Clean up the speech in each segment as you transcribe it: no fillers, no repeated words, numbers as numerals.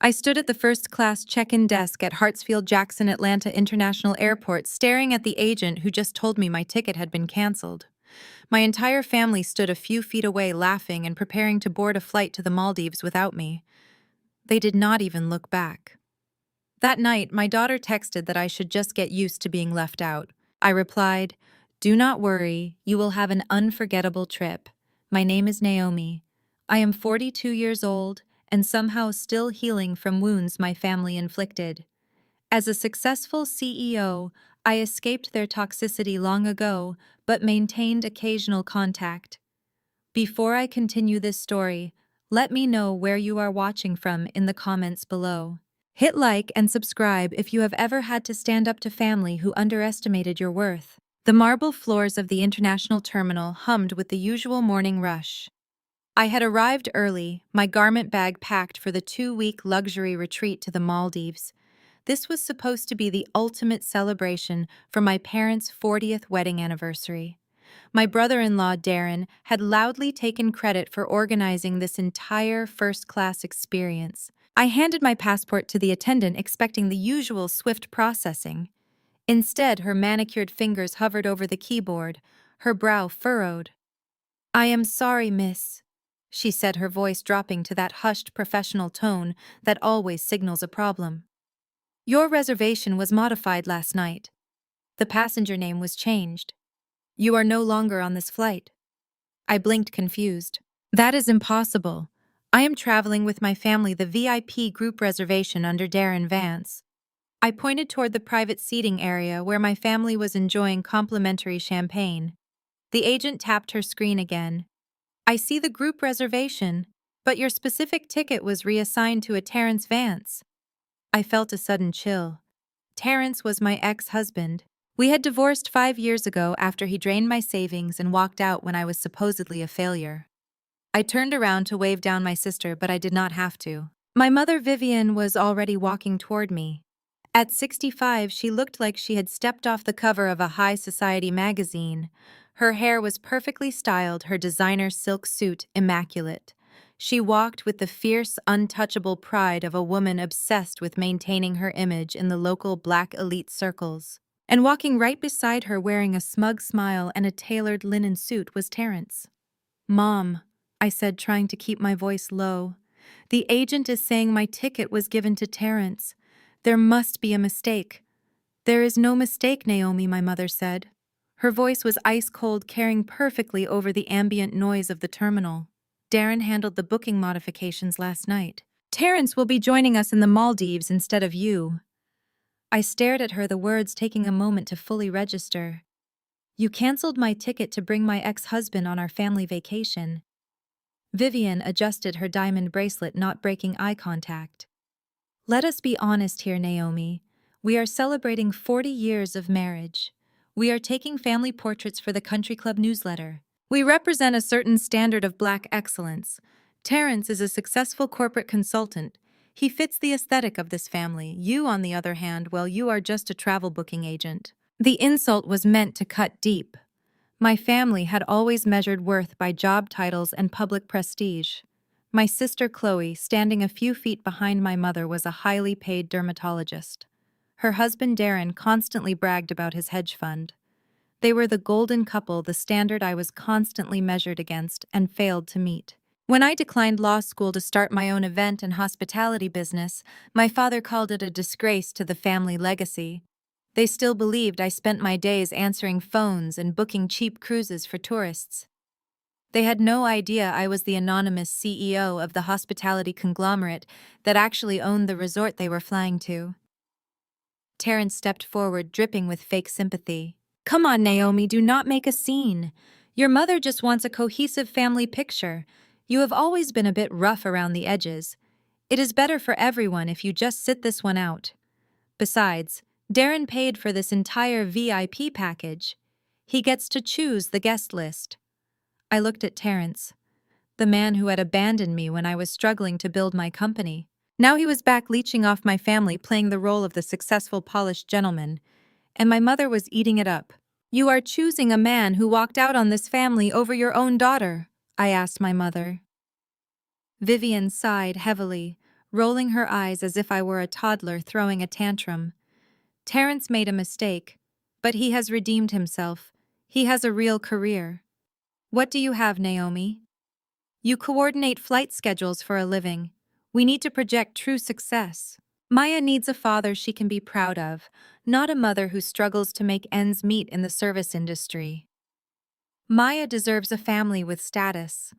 I stood at the first-class check-in desk at Hartsfield-Jackson Atlanta International Airport staring at the agent who just told me my ticket had been canceled. My entire family stood a few feet away laughing and preparing to board a flight to the Maldives without me. They did not even look back. That night, my daughter texted that I should just get used to being left out. I replied, "Do not worry, you will have an unforgettable trip. My name is Naomi. I am 42 years old and somehow still healing from wounds my family inflicted. As a successful CEO, I escaped their toxicity long ago, but maintained occasional contact. Before I continue this story, let me know where you are watching from in the comments below. Hit like and subscribe if you have ever had to stand up to family who underestimated your worth." The marble floors of the international terminal hummed with the usual morning rush. I had arrived early, my garment bag packed for the 2-week luxury retreat to the Maldives. This was supposed to be the ultimate celebration for my parents' 40th wedding anniversary. My brother-in-law, Darren, had loudly taken credit for organizing this entire first-class experience. I handed my passport to the attendant expecting the usual swift processing. Instead, her manicured fingers hovered over the keyboard, her brow furrowed. "I am sorry, miss," she said, her voice dropping to that hushed professional tone that always signals a problem. "Your reservation was modified last night. The passenger name was changed. You are no longer on this flight." I blinked confused. "That is impossible. I am traveling with my family, the VIP group reservation under Darren Vance." I pointed toward the private seating area where my family was enjoying complimentary champagne. The agent tapped her screen again. "I see the group reservation, but your specific ticket was reassigned to a Terrence Vance." I felt a sudden chill. Terrence was my ex-husband. We had divorced 5 years ago after he drained my savings and walked out when I was supposedly a failure. I turned around to wave down my sister, but I did not have to. My mother, Vivian, was already walking toward me. At 65, she looked like she had stepped off the cover of a high society magazine. Her hair was perfectly styled, her designer silk suit immaculate. She walked with the fierce, untouchable pride of a woman obsessed with maintaining her image in the local black elite circles. And walking right beside her, wearing a smug smile and a tailored linen suit, was Terrence. "Mom," I said, trying to keep my voice low, "the agent is saying my ticket was given to Terrence. There must be a mistake." "There is no mistake, Naomi," my mother said. Her voice was ice-cold, carrying perfectly over the ambient noise of the terminal. "Darren handled the booking modifications last night. Terrence will be joining us in the Maldives instead of you." I stared at her, the words taking a moment to fully register. "You canceled my ticket to bring my ex-husband on our family vacation." Vivian adjusted her diamond bracelet, not breaking eye contact. "Let us be honest here, Naomi. We are celebrating 40 years of marriage. We are taking family portraits for the country club newsletter. We represent a certain standard of black excellence. Terrence is a successful corporate consultant. He fits the aesthetic of this family. You, on the other hand, well, you are just a travel booking agent." The insult was meant to cut deep. My family had always measured worth by job titles and public prestige. My sister Chloe, standing a few feet behind my mother, was a highly paid dermatologist. Her husband Darren constantly bragged about his hedge fund. They were the golden couple, the standard I was constantly measured against and failed to meet. When I declined law school to start my own event and hospitality business, my father called it a disgrace to the family legacy. They still believed I spent my days answering phones and booking cheap cruises for tourists. They had no idea I was the anonymous CEO of the hospitality conglomerate that actually owned the resort they were flying to. Terrence stepped forward, dripping with fake sympathy. "Come on, Naomi, do not make a scene. Your mother just wants a cohesive family picture. You have always been a bit rough around the edges. It is better for everyone if you just sit this one out. Besides, Darren paid for this entire VIP package. He gets to choose the guest list." I looked at Terrence, the man who had abandoned me when I was struggling to build my company. Now he was back leeching off my family, playing the role of the successful, polished gentleman, and my mother was eating it up. "You are choosing a man who walked out on this family over your own daughter?" I asked my mother. Vivian sighed heavily, rolling her eyes as if I were a toddler throwing a tantrum. Terrence made a mistake, but he has redeemed himself. He has a real career. What do you have, Naomi? You coordinate flight schedules for a living. We need to project true success. Maya needs a father she can be proud of, not a mother who struggles to make ends meet in the service industry. Maya deserves a family with status.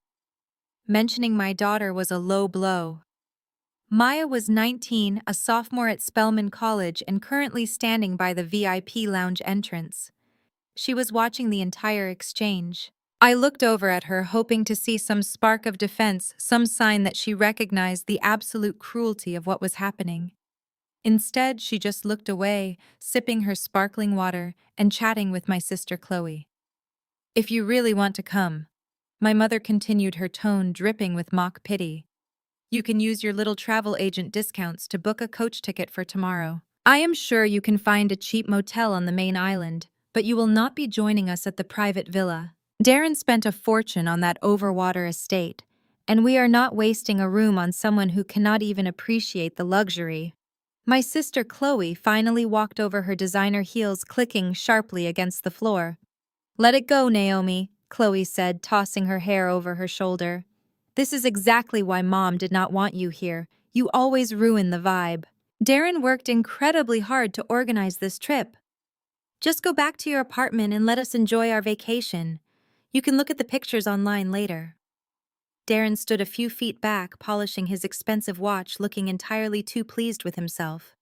Mentioning my daughter was a low blow. Maya was 19, a sophomore at Spelman College and currently standing by the VIP lounge entrance. She was watching the entire exchange. I looked over at her, hoping to see some spark of defense, some sign that she recognized the absolute cruelty of what was happening. Instead, she just looked away, sipping her sparkling water and chatting with my sister Chloe. If you really want to come, my mother continued, her tone dripping with mock pity. You can use your little travel agent discounts to book a coach ticket for tomorrow. I am sure you can find a cheap motel on the main island, but you will not be joining us at the private villa. Darren spent a fortune on that overwater estate, and we are not wasting a room on someone who cannot even appreciate the luxury. My sister Chloe finally walked over, her designer heels clicking sharply against the floor. Let it go, Naomi, Chloe said, tossing her hair over her shoulder. This is exactly why Mom did not want you here. You always ruin the vibe. Darren worked incredibly hard to organize this trip. Just go back to your apartment and let us enjoy our vacation. You can look at the pictures online later. Darren stood a few feet back, polishing his expensive watch, looking entirely too pleased with himself.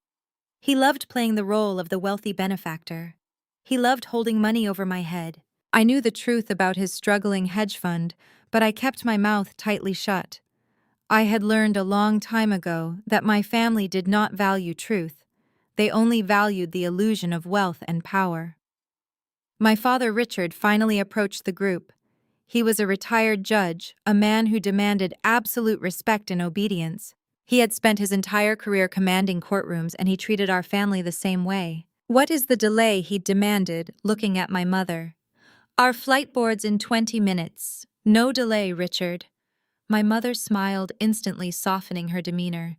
He loved playing the role of the wealthy benefactor. He loved holding money over my head. I knew the truth about his struggling hedge fund, but I kept my mouth tightly shut. I had learned a long time ago that my family did not value truth. They only valued the illusion of wealth and power. My father Richard finally approached the group. He was a retired judge, a man who demanded absolute respect and obedience. He had spent his entire career commanding courtrooms, and he treated our family the same way. What is the delay? He demanded, looking at my mother. Our flight boards in 20 minutes. No delay, Richard. My mother smiled, instantly softening her demeanor.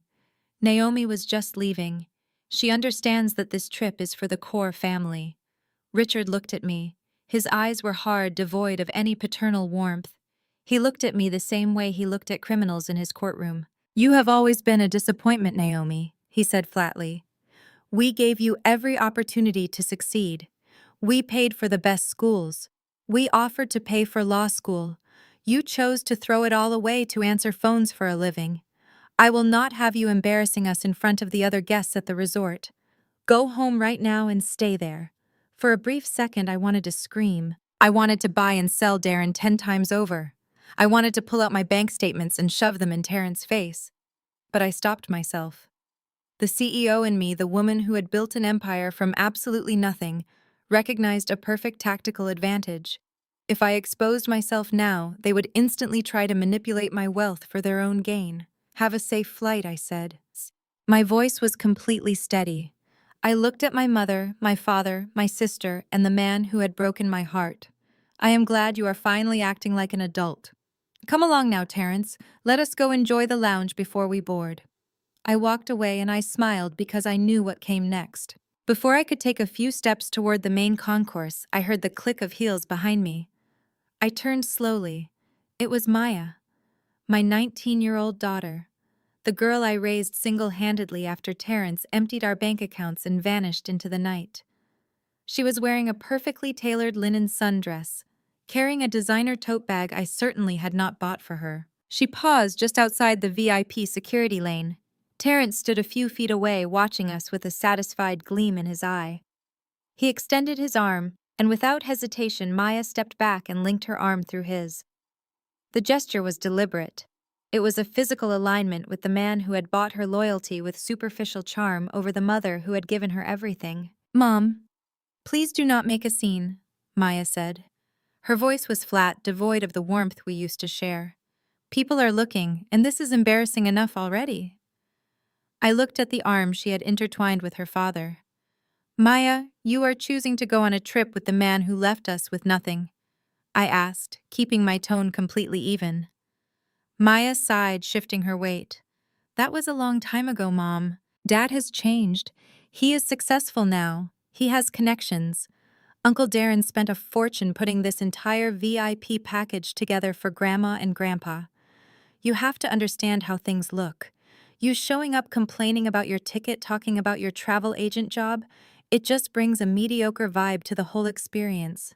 Naomi was just leaving. She understands that this trip is for the core family. Richard looked at me. His eyes were hard, devoid of any paternal warmth. He looked at me the same way he looked at criminals in his courtroom. You have always been a disappointment, Naomi, he said flatly. We gave you every opportunity to succeed. We paid for the best schools. We offered to pay for law school. You chose to throw it all away to answer phones for a living. I will not have you embarrassing us in front of the other guests at the resort. Go home right now and stay there. For a brief second, I wanted to scream. I wanted to buy and sell Darren 10 times over. I wanted to pull out my bank statements and shove them in Terrence's face. But I stopped myself. The CEO in me, the woman who had built an empire from absolutely nothing, recognized a perfect tactical advantage. If I exposed myself now, they would instantly try to manipulate my wealth for their own gain. Have a safe flight, I said. My voice was completely steady. I looked at my mother, my father, my sister, and the man who had broken my heart. I am glad you are finally acting like an adult. Come along now, Terrence. Let us go enjoy the lounge before we board. I walked away and I smiled because I knew what came next. Before I could take a few steps toward the main concourse, I heard the click of heels behind me. I turned slowly. It was Maya, my 19-year-old daughter, the girl I raised single-handedly after Terrence emptied our bank accounts and vanished into the night. She was wearing a perfectly tailored linen sundress, carrying a designer tote bag I certainly had not bought for her. She paused just outside the VIP security lane. Terrence stood a few feet away, watching us with a satisfied gleam in his eye. He extended his arm, and without hesitation, Maya stepped back and linked her arm through his. The gesture was deliberate. It was a physical alignment with the man who had bought her loyalty with superficial charm over the mother who had given her everything. Mom, please do not make a scene, Maya said. Her voice was flat, devoid of the warmth we used to share. People are looking, and this is embarrassing enough already. I looked at the arm she had intertwined with her father. Maya, you are choosing to go on a trip with the man who left us with nothing, I asked, keeping my tone completely even. Maya sighed, shifting her weight. That was a long time ago, Mom. Dad has changed. He is successful now. He has connections. Uncle Darren spent a fortune putting this entire VIP package together for Grandma and Grandpa. You have to understand how things look. You showing up complaining about your ticket, talking about your travel agent job, it just brings a mediocre vibe to the whole experience.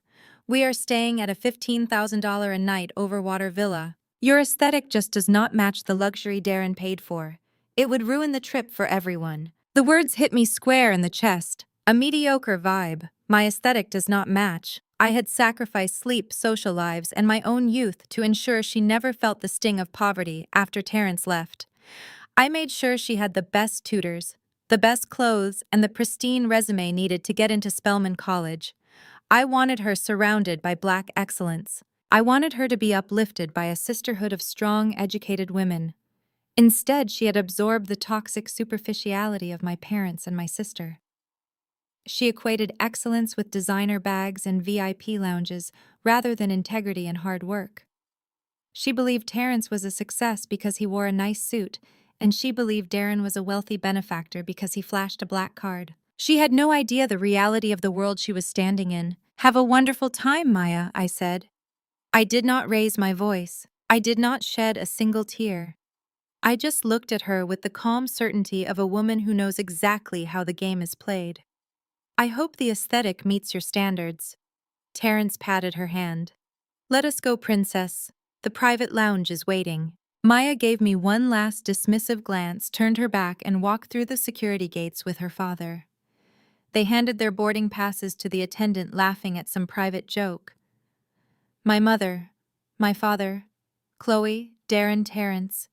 We are staying at a $15,000 a night overwater villa. Your aesthetic just does not match the luxury Darren paid for. It would ruin the trip for everyone. The words hit me square in the chest. A mediocre vibe. My aesthetic does not match. I had sacrificed sleep, social lives, and my own youth to ensure she never felt the sting of poverty after Terrence left. I made sure she had the best tutors, the best clothes, and the pristine resume needed to get into Spelman College. I wanted her surrounded by Black excellence. I wanted her to be uplifted by a sisterhood of strong, educated women. Instead, she had absorbed the toxic superficiality of my parents and my sister. She equated excellence with designer bags and VIP lounges rather than integrity and hard work. She believed Terrence was a success because he wore a nice suit, and she believed Darren was a wealthy benefactor because he flashed a black card. She had no idea the reality of the world she was standing in. "Have a wonderful time, Maya," I said. I did not raise my voice. I did not shed a single tear. I just looked at her with the calm certainty of a woman who knows exactly how the game is played. "I hope the aesthetic meets your standards." Terrence patted her hand. "Let us go, princess. The private lounge is waiting." Maya gave me one last dismissive glance, turned her back, and walked through the security gates with her father. They handed their boarding passes to the attendant, laughing at some private joke. My mother, my father, Chloe, Darren, Terrence,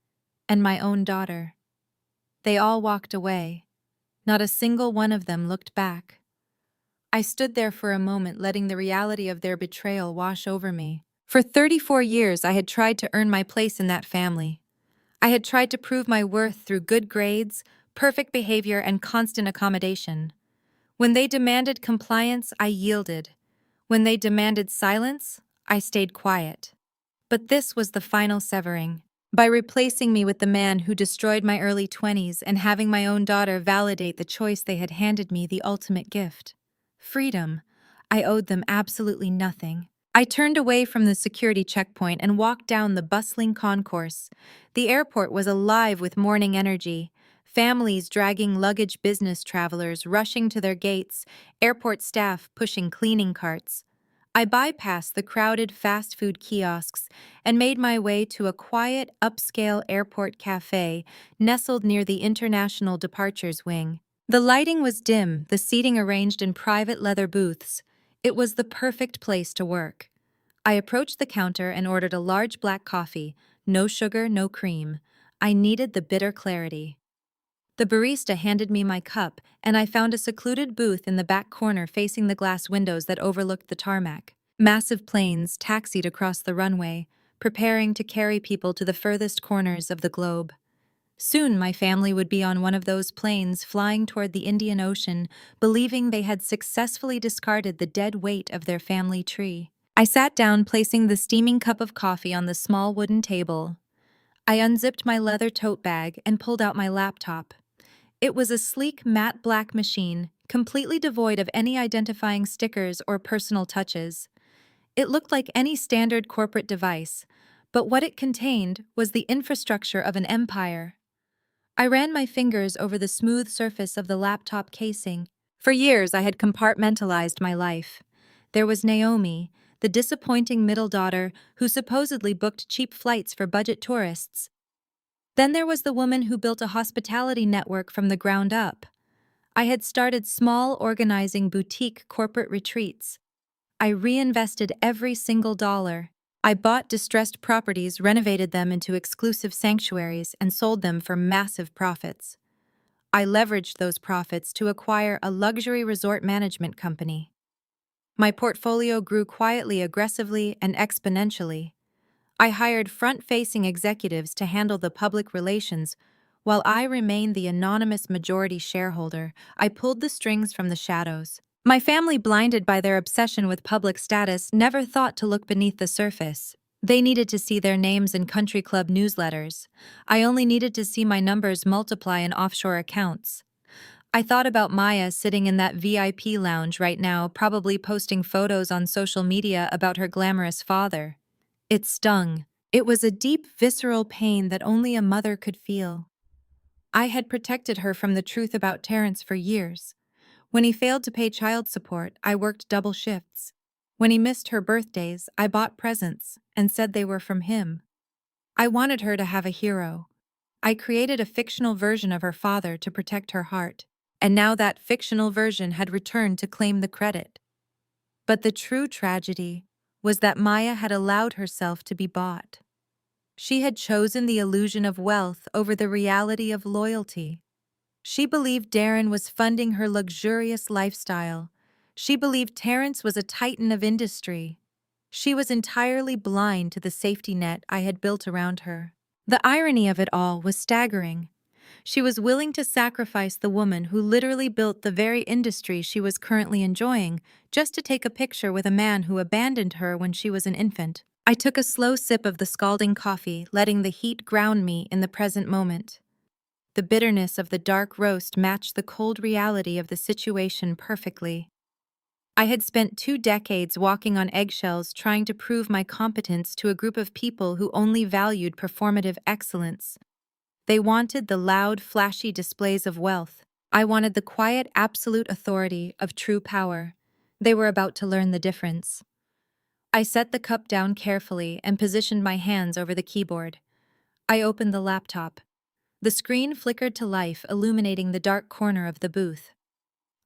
and my own daughter. They all walked away. Not a single one of them looked back. I stood there for a moment, letting the reality of their betrayal wash over me. For 34 years, I had tried to earn my place in that family. I had tried to prove my worth through good grades, perfect behavior, and constant accommodation. When they demanded compliance, I yielded. When they demanded silence, I stayed quiet. But this was the final severing. By replacing me with the man who destroyed my early 20s and having my own daughter validate the choice, they had handed me the ultimate gift. Freedom. I owed them absolutely nothing. I turned away from the security checkpoint and walked down the bustling concourse. The airport was alive with morning energy. Families dragging luggage, business travelers rushing to their gates, airport staff pushing cleaning carts. I bypassed the crowded fast food kiosks and made my way to a quiet, upscale airport cafe nestled near the International Departures Wing. The lighting was dim, the seating arranged in private leather booths. It was the perfect place to work. I approached the counter and ordered a large black coffee, no sugar, no cream. I needed the bitter clarity. The barista handed me my cup, and I found a secluded booth in the back corner facing the glass windows that overlooked the tarmac. Massive planes taxied across the runway, preparing to carry people to the furthest corners of the globe. Soon my family would be on one of those planes flying toward the Indian Ocean, believing they had successfully discarded the dead weight of their family tree. I sat down, placing the steaming cup of coffee on the small wooden table. I unzipped my leather tote bag and pulled out my laptop. It was a sleek, matte black machine, completely devoid of any identifying stickers or personal touches. It looked like any standard corporate device, but what it contained was the infrastructure of an empire. I ran my fingers over the smooth surface of the laptop casing. For years, I had compartmentalized my life. There was Naomi, the disappointing middle daughter who supposedly booked cheap flights for budget tourists. Then there was the woman who built a hospitality network from the ground up. I had started small, organizing boutique corporate retreats. I reinvested every single dollar. I bought distressed properties, renovated them into exclusive sanctuaries, and sold them for massive profits. I leveraged those profits to acquire a luxury resort management company. My portfolio grew quietly, aggressively, and exponentially. I hired front-facing executives to handle the public relations, while I remained the anonymous majority shareholder. I pulled the strings from the shadows. My family, blinded by their obsession with public status, never thought to look beneath the surface. They needed to see their names in country club newsletters. I only needed to see my numbers multiply in offshore accounts. I thought about Maya sitting in that VIP lounge right now, probably posting photos on social media about her glamorous father. It stung. It was a deep, visceral pain that only a mother could feel. I had protected her from the truth about Terrence for years. When he failed to pay child support, I worked double shifts. When he missed her birthdays, I bought presents and said they were from him. I wanted her to have a hero. I created a fictional version of her father to protect her heart, and now that fictional version had returned to claim the credit. But the true tragedy was that Maya had allowed herself to be bought. She had chosen the illusion of wealth over the reality of loyalty. She believed Darren was funding her luxurious lifestyle. She believed Terrence was a titan of industry. She was entirely blind to the safety net I had built around her. The irony of it all was staggering. She was willing to sacrifice the woman who literally built the very industry she was currently enjoying just to take a picture with a man who abandoned her when she was an infant. I took a slow sip of the scalding coffee, letting the heat ground me in the present moment. The bitterness of the dark roast matched the cold reality of the situation perfectly. I had spent 2 decades walking on eggshells trying to prove my competence to a group of people who only valued performative excellence. They wanted the loud, flashy displays of wealth. I wanted the quiet, absolute authority of true power. They were about to learn the difference. I set the cup down carefully and positioned my hands over the keyboard. I opened the laptop. The screen flickered to life, illuminating the dark corner of the booth.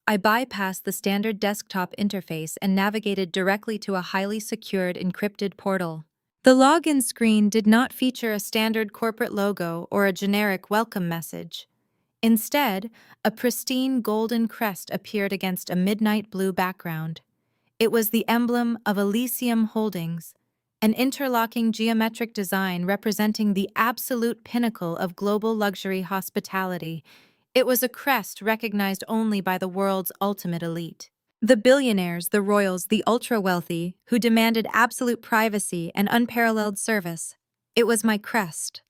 I bypassed the standard desktop interface and navigated directly to a highly secured, encrypted portal. The login screen did not feature a standard corporate logo or a generic welcome message. Instead, a pristine golden crest appeared against a midnight blue background. It was the emblem of Elysium Holdings, an interlocking geometric design representing the absolute pinnacle of global luxury hospitality. It was a crest recognized only by the world's ultimate elite. The billionaires, the royals, the ultra-wealthy, who demanded absolute privacy and unparalleled service. It was my crest.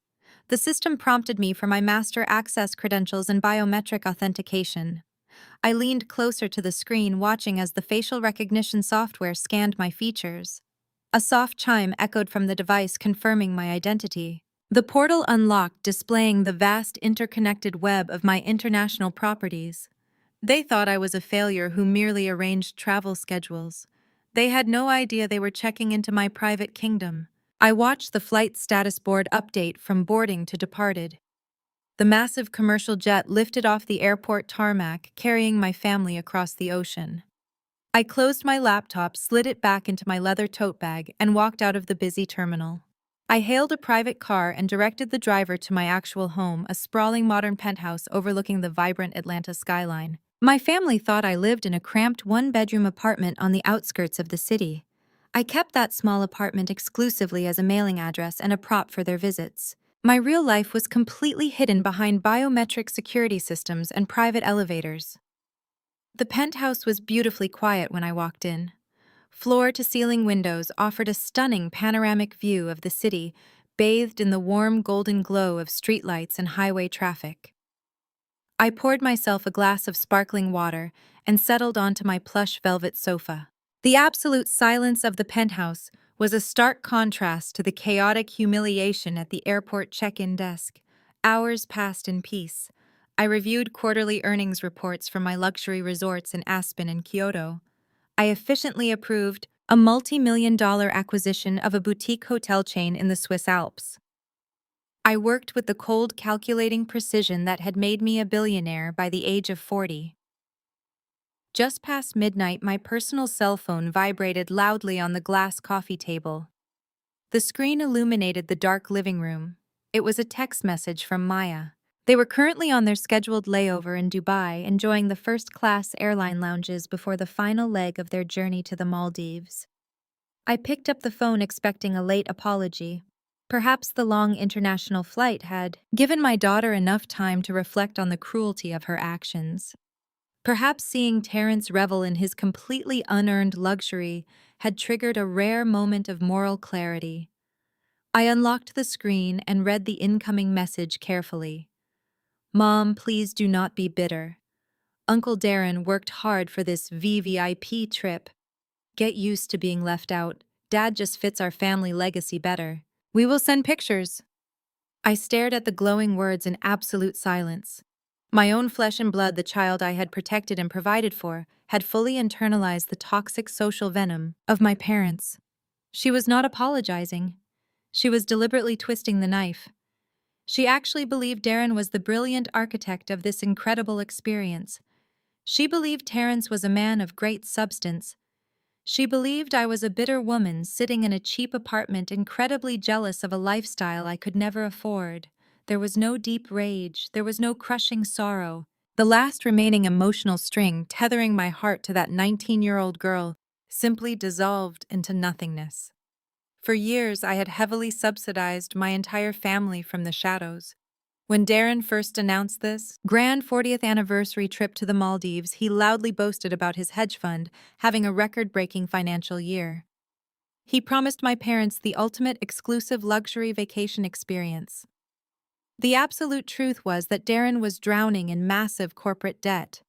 The system prompted me for my master access credentials and biometric authentication. I leaned closer to the screen, watching as the facial recognition software scanned my features. A soft chime echoed from the device, confirming my identity. The portal unlocked, displaying the vast interconnected web of my international properties. They thought I was a failure who merely arranged travel schedules. They had no idea they were checking into my private kingdom. I watched the flight status board update from boarding to departed. The massive commercial jet lifted off the airport tarmac, carrying my family across the ocean. I closed my laptop, slid it back into my leather tote bag, and walked out of the busy terminal. I hailed a private car and directed the driver to my actual home, a sprawling modern penthouse overlooking the vibrant Atlanta skyline. My family thought I lived in a cramped one-bedroom apartment on the outskirts of the city. I kept that small apartment exclusively as a mailing address and a prop for their visits. My real life was completely hidden behind biometric security systems and private elevators. The penthouse was beautifully quiet when I walked in. Floor-to-ceiling windows offered a stunning panoramic view of the city, bathed in the warm golden glow of streetlights and highway traffic. I poured myself a glass of sparkling water and settled onto my plush velvet sofa. The absolute silence of the penthouse was a stark contrast to the chaotic humiliation at the airport check-in desk. Hours passed in peace. I reviewed quarterly earnings reports from my luxury resorts in Aspen and Kyoto. I efficiently approved a multi-million-dollar acquisition of a boutique hotel chain in the Swiss Alps. I worked with the cold, calculating precision that had made me a billionaire by the age of 40. Just past midnight, my personal cell phone vibrated loudly on the glass coffee table. The screen illuminated the dark living room. It was a text message from Maya. They were currently on their scheduled layover in Dubai, enjoying the first-class airline lounges before the final leg of their journey to the Maldives. I picked up the phone expecting a late apology. Perhaps the long international flight had given my daughter enough time to reflect on the cruelty of her actions. Perhaps seeing Terrence revel in his completely unearned luxury had triggered a rare moment of moral clarity. I unlocked the screen and read the incoming message carefully. Mom, please do not be bitter. Uncle Darren worked hard for this VVIP trip. Get used to being left out. Dad just fits our family legacy better. We will send pictures. I stared at the glowing words in absolute silence. My own flesh and blood, the child I had protected and provided for, had fully internalized the toxic social venom of my parents. She was not apologizing. She was deliberately twisting the knife. She actually believed Darren was the brilliant architect of this incredible experience. She believed Terrence was a man of great substance. She believed I was a bitter woman sitting in a cheap apartment, incredibly jealous of a lifestyle I could never afford. There was no deep rage, there was no crushing sorrow. The last remaining emotional string tethering my heart to that 19-year-old girl simply dissolved into nothingness. For years, I had heavily subsidized my entire family from the shadows. When Darren first announced this grand 40th anniversary trip to the Maldives, he loudly boasted about his hedge fund having a record-breaking financial year. He promised my parents the ultimate exclusive luxury vacation experience. The absolute truth was that Darren was drowning in massive corporate debt.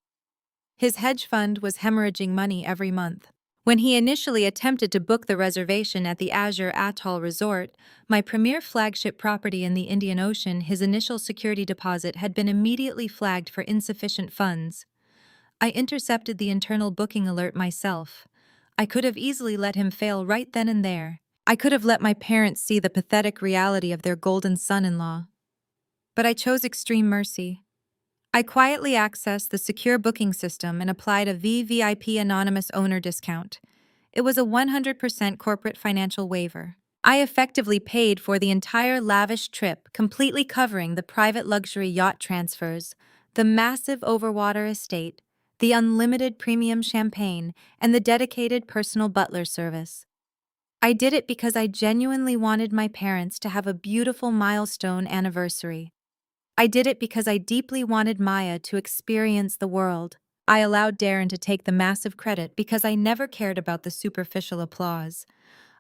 His hedge fund was hemorrhaging money every month. When he initially attempted to book the reservation at the Azure Atoll Resort, my premier flagship property in the Indian Ocean, his initial security deposit had been immediately flagged for insufficient funds. I intercepted the internal booking alert myself. I could have easily let him fail right then and there. I could have let my parents see the pathetic reality of their golden son-in-law. But I chose extreme mercy. I quietly accessed the secure booking system and applied a VVIP anonymous owner discount. It was a 100% corporate financial waiver. I effectively paid for the entire lavish trip, completely covering the private luxury yacht transfers, the massive overwater estate, the unlimited premium champagne, and the dedicated personal butler service. I did it because I genuinely wanted my parents to have a beautiful milestone anniversary. I did it because I deeply wanted Maya to experience the world. I allowed Darren to take the massive credit because I never cared about the superficial applause.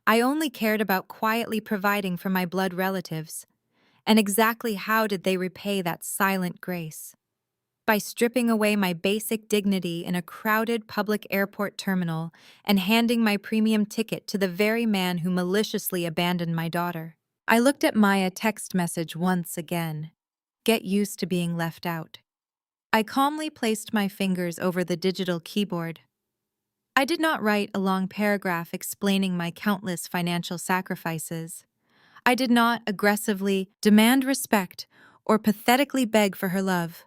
I only cared about quietly providing for my blood relatives. And exactly how did they repay that silent grace? By stripping away my basic dignity in a crowded public airport terminal and handing my premium ticket to the very man who maliciously abandoned my daughter. I looked at Maya's text message once again. Get used to being left out. I calmly placed my fingers over the digital keyboard. I did not write a long paragraph explaining my countless financial sacrifices. I did not aggressively demand respect or pathetically beg for her love.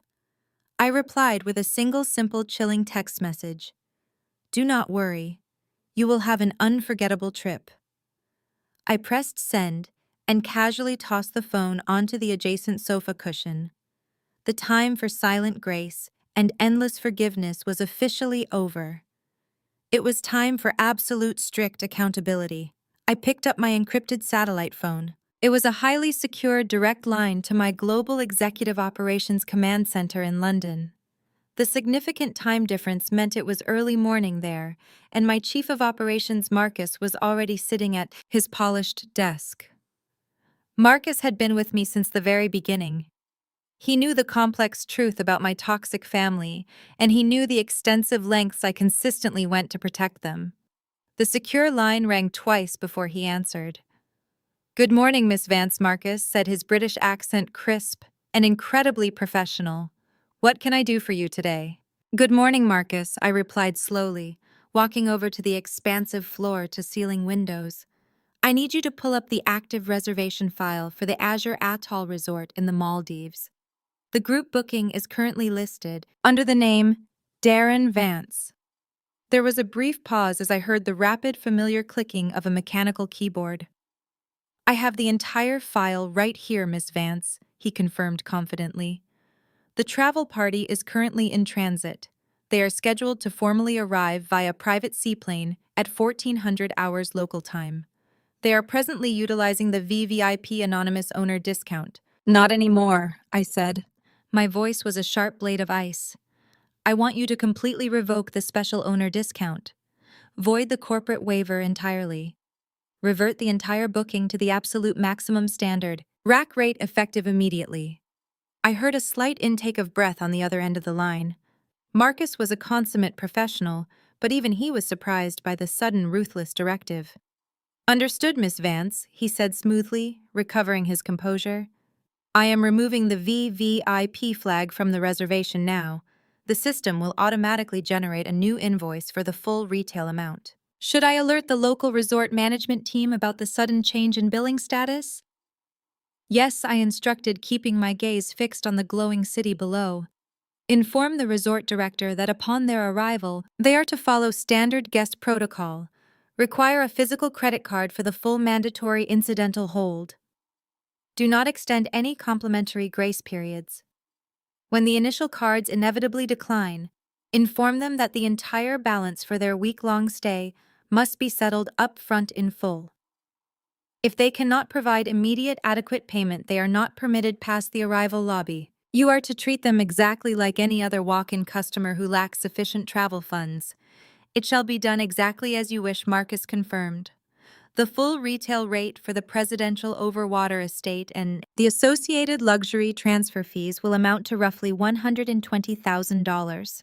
I replied with a single simple chilling text message. Do not worry. You will have an unforgettable trip. I pressed send and casually tossed the phone onto the adjacent sofa cushion. The time for silent grace and endless forgiveness was officially over. It was time for absolute strict accountability. I picked up my encrypted satellite phone. It was a highly secure direct line to my Global Executive Operations Command Center in London. The significant time difference meant it was early morning there, and my Chief of Operations Marcus was already sitting at his polished desk. Marcus had been with me since the very beginning. He knew the complex truth about my toxic family, and he knew the extensive lengths I consistently went to protect them. The secure line rang twice before he answered. Good morning, Miss Vance, Marcus, said his British accent crisp and incredibly professional. What can I do for you today? Good morning, Marcus, I replied slowly, walking over to the expansive floor-to-ceiling windows. I need you to pull up the active reservation file for the Azure Atoll Resort in the Maldives. The group booking is currently listed under the name Darren Vance. There was a brief pause as I heard the rapid, familiar clicking of a mechanical keyboard. I have the entire file right here, Miss Vance, he confirmed confidently. The travel party is currently in transit. They are scheduled to formally arrive via private seaplane at 1400 hours local time. They are presently utilizing the VVIP anonymous owner discount. Not anymore, I said. My voice was a sharp blade of ice. I want you to completely revoke the special owner discount. Void the corporate waiver entirely. Revert the entire booking to the absolute maximum standard. Rack rate effective immediately. I heard a slight intake of breath on the other end of the line. Marcus was a consummate professional, but even he was surprised by the sudden, ruthless directive. Understood, Miss Vance, he said smoothly, recovering his composure. I am removing the VVIP flag from the reservation now. The system will automatically generate a new invoice for the full retail amount. Should I alert the local resort management team about the sudden change in billing status? Yes, I instructed, keeping my gaze fixed on the glowing city below. Inform the resort director that upon their arrival, they are to follow standard guest protocol. Require a physical credit card for the full mandatory incidental hold. Do not extend any complimentary grace periods. When the initial cards inevitably decline, inform them that the entire balance for their week-long stay must be settled up front in full. If they cannot provide immediate adequate payment, they are not permitted past the arrival lobby. You are to treat them exactly like any other walk-in customer who lacks sufficient travel funds. It shall be done exactly as you wish, Marcus confirmed. The full retail rate for the presidential overwater estate and the associated luxury transfer fees will amount to roughly $120,000.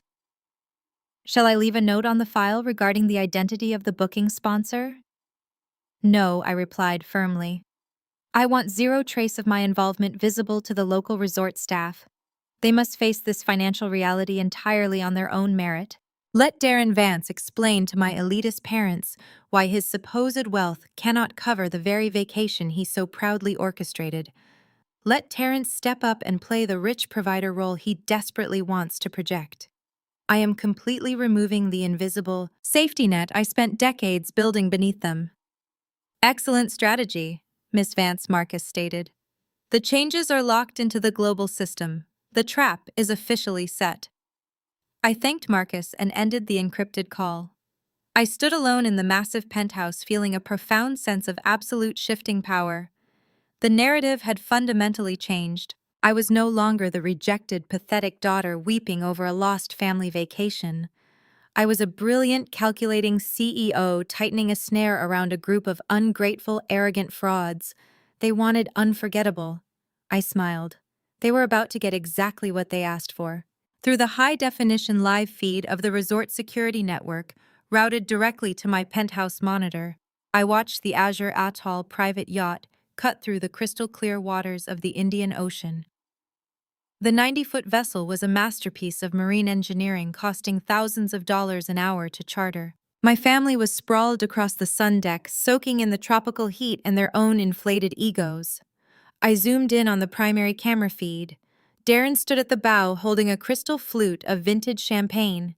Shall I leave a note on the file regarding the identity of the booking sponsor? No, I replied firmly. I want zero trace of my involvement visible to the local resort staff. They must face this financial reality entirely on their own merit. Let Darren Vance explain to my elitist parents why his supposed wealth cannot cover the very vacation he so proudly orchestrated. Let Terrence step up and play the rich provider role he desperately wants to project. I am completely removing the invisible safety net I spent decades building beneath them. Excellent strategy, Miss Vance, Marcus stated. The changes are locked into the global system. The trap is officially set. I thanked Marcus and ended the encrypted call. I stood alone in the massive penthouse, feeling a profound sense of absolute shifting power. The narrative had fundamentally changed. I was no longer the rejected, pathetic daughter weeping over a lost family vacation. I was a brilliant, calculating CEO tightening a snare around a group of ungrateful, arrogant frauds. They wanted unforgettable. I smiled. They were about to get exactly what they asked for. Through the high-definition live feed of the resort security network, routed directly to my penthouse monitor, I watched the Azure Atoll private yacht cut through the crystal-clear waters of the Indian Ocean. The 90-foot vessel was a masterpiece of marine engineering, costing thousands of dollars an hour to charter. My family was sprawled across the sun deck, soaking in the tropical heat and their own inflated egos. I zoomed in on the primary camera feed. Darren stood at the bow holding a crystal flute of vintage champagne.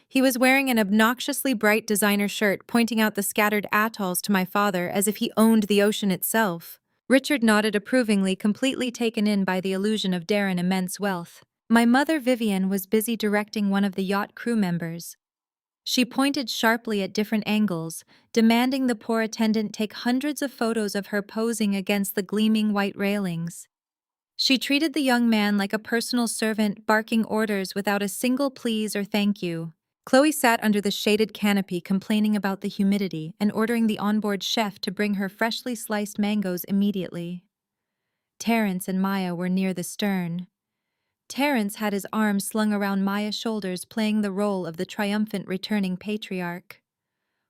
He was wearing an obnoxiously bright designer shirt, pointing out the scattered atolls to my father as if he owned the ocean itself. Richard nodded approvingly, completely taken in by the illusion of Darren's immense wealth. My mother, Vivian, was busy directing one of the yacht crew members. She pointed sharply at different angles, demanding the poor attendant take hundreds of photos of her posing against the gleaming white railings. She treated the young man like a personal servant, barking orders without a single please or thank you. Chloe sat under the shaded canopy, complaining about the humidity and ordering the onboard chef to bring her freshly sliced mangoes immediately. Terrence and Maya were near the stern. Terrence had his arms slung around Maya's shoulders, playing the role of the triumphant returning patriarch.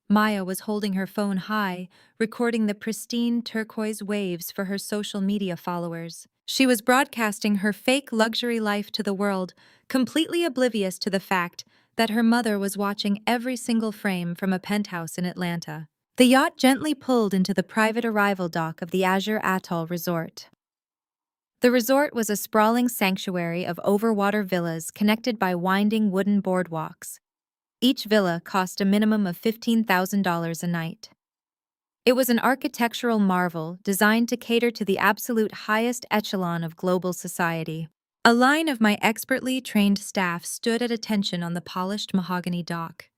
Maya was holding her phone high, recording the pristine turquoise waves for her social media followers. She was broadcasting her fake luxury life to the world, completely oblivious to the fact that her mother was watching every single frame from a penthouse in Atlanta. The yacht gently pulled into the private arrival dock of the Azure Atoll Resort. The resort was a sprawling sanctuary of overwater villas connected by winding wooden boardwalks. Each villa cost a minimum of $15,000 a night. It was an architectural marvel designed to cater to the absolute highest echelon of global society. A line of my expertly trained staff stood at attention on the polished mahogany dock.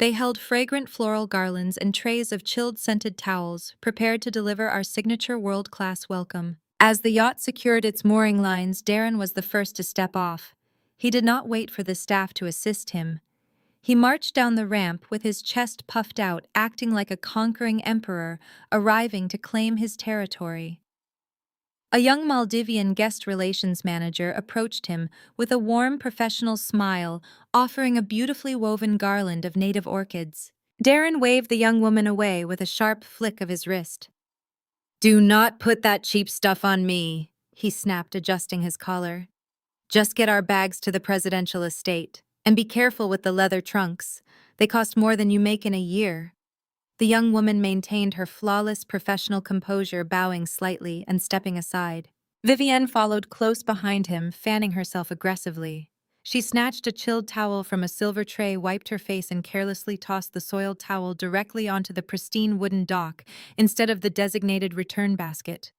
They held fragrant floral garlands and trays of chilled scented towels, prepared to deliver our signature world-class welcome. As the yacht secured its mooring lines, Darren was the first to step off. He did not wait for the staff to assist him. He marched down the ramp with his chest puffed out, acting like a conquering emperor arriving to claim his territory. A young Maldivian guest relations manager approached him with a warm professional smile, offering a beautifully woven garland of native orchids. Darren waved the young woman away with a sharp flick of his wrist. "Do not put that cheap stuff on me," he snapped, adjusting his collar. "Just get our bags to the presidential estate. And be careful with the leather trunks. They cost more than you make in a year." The young woman maintained her flawless professional composure, bowing slightly and stepping aside. Vivienne followed close behind him, fanning herself aggressively. She snatched a chilled towel from a silver tray, wiped her face, and carelessly tossed the soiled towel directly onto the pristine wooden dock instead of the designated return basket.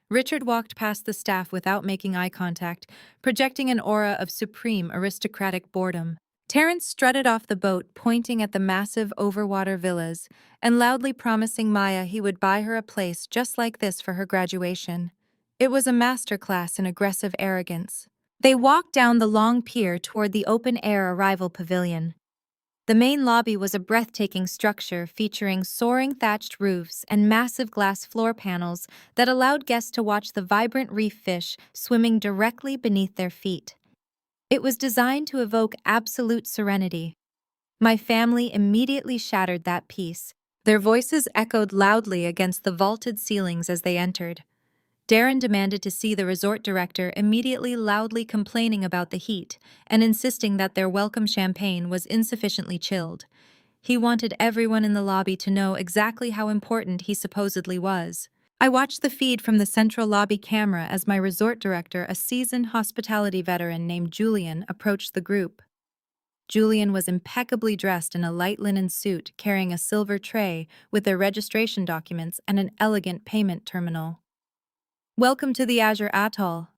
Richard walked past the staff without making eye contact, projecting an aura of supreme aristocratic boredom. Terence strutted off the boat, pointing at the massive overwater villas and loudly promising Maya he would buy her a place just like this for her graduation. It was a masterclass in aggressive arrogance. They walked down the long pier toward the open-air arrival pavilion. The main lobby was a breathtaking structure featuring soaring thatched roofs and massive glass floor panels that allowed guests to watch the vibrant reef fish swimming directly beneath their feet. It was designed to evoke absolute serenity. My family immediately shattered that peace. Their voices echoed loudly against the vaulted ceilings as they entered. Darren demanded to see the resort director, immediately loudly complaining about the heat and insisting that their welcome champagne was insufficiently chilled. He wanted everyone in the lobby to know exactly how important he supposedly was. I watched the feed from the central lobby camera as my resort director, a seasoned hospitality veteran named Julian, approached the group. Julian was impeccably dressed in a light linen suit, carrying a silver tray with their registration documents and an elegant payment terminal. "Welcome to the Azure Atoll,"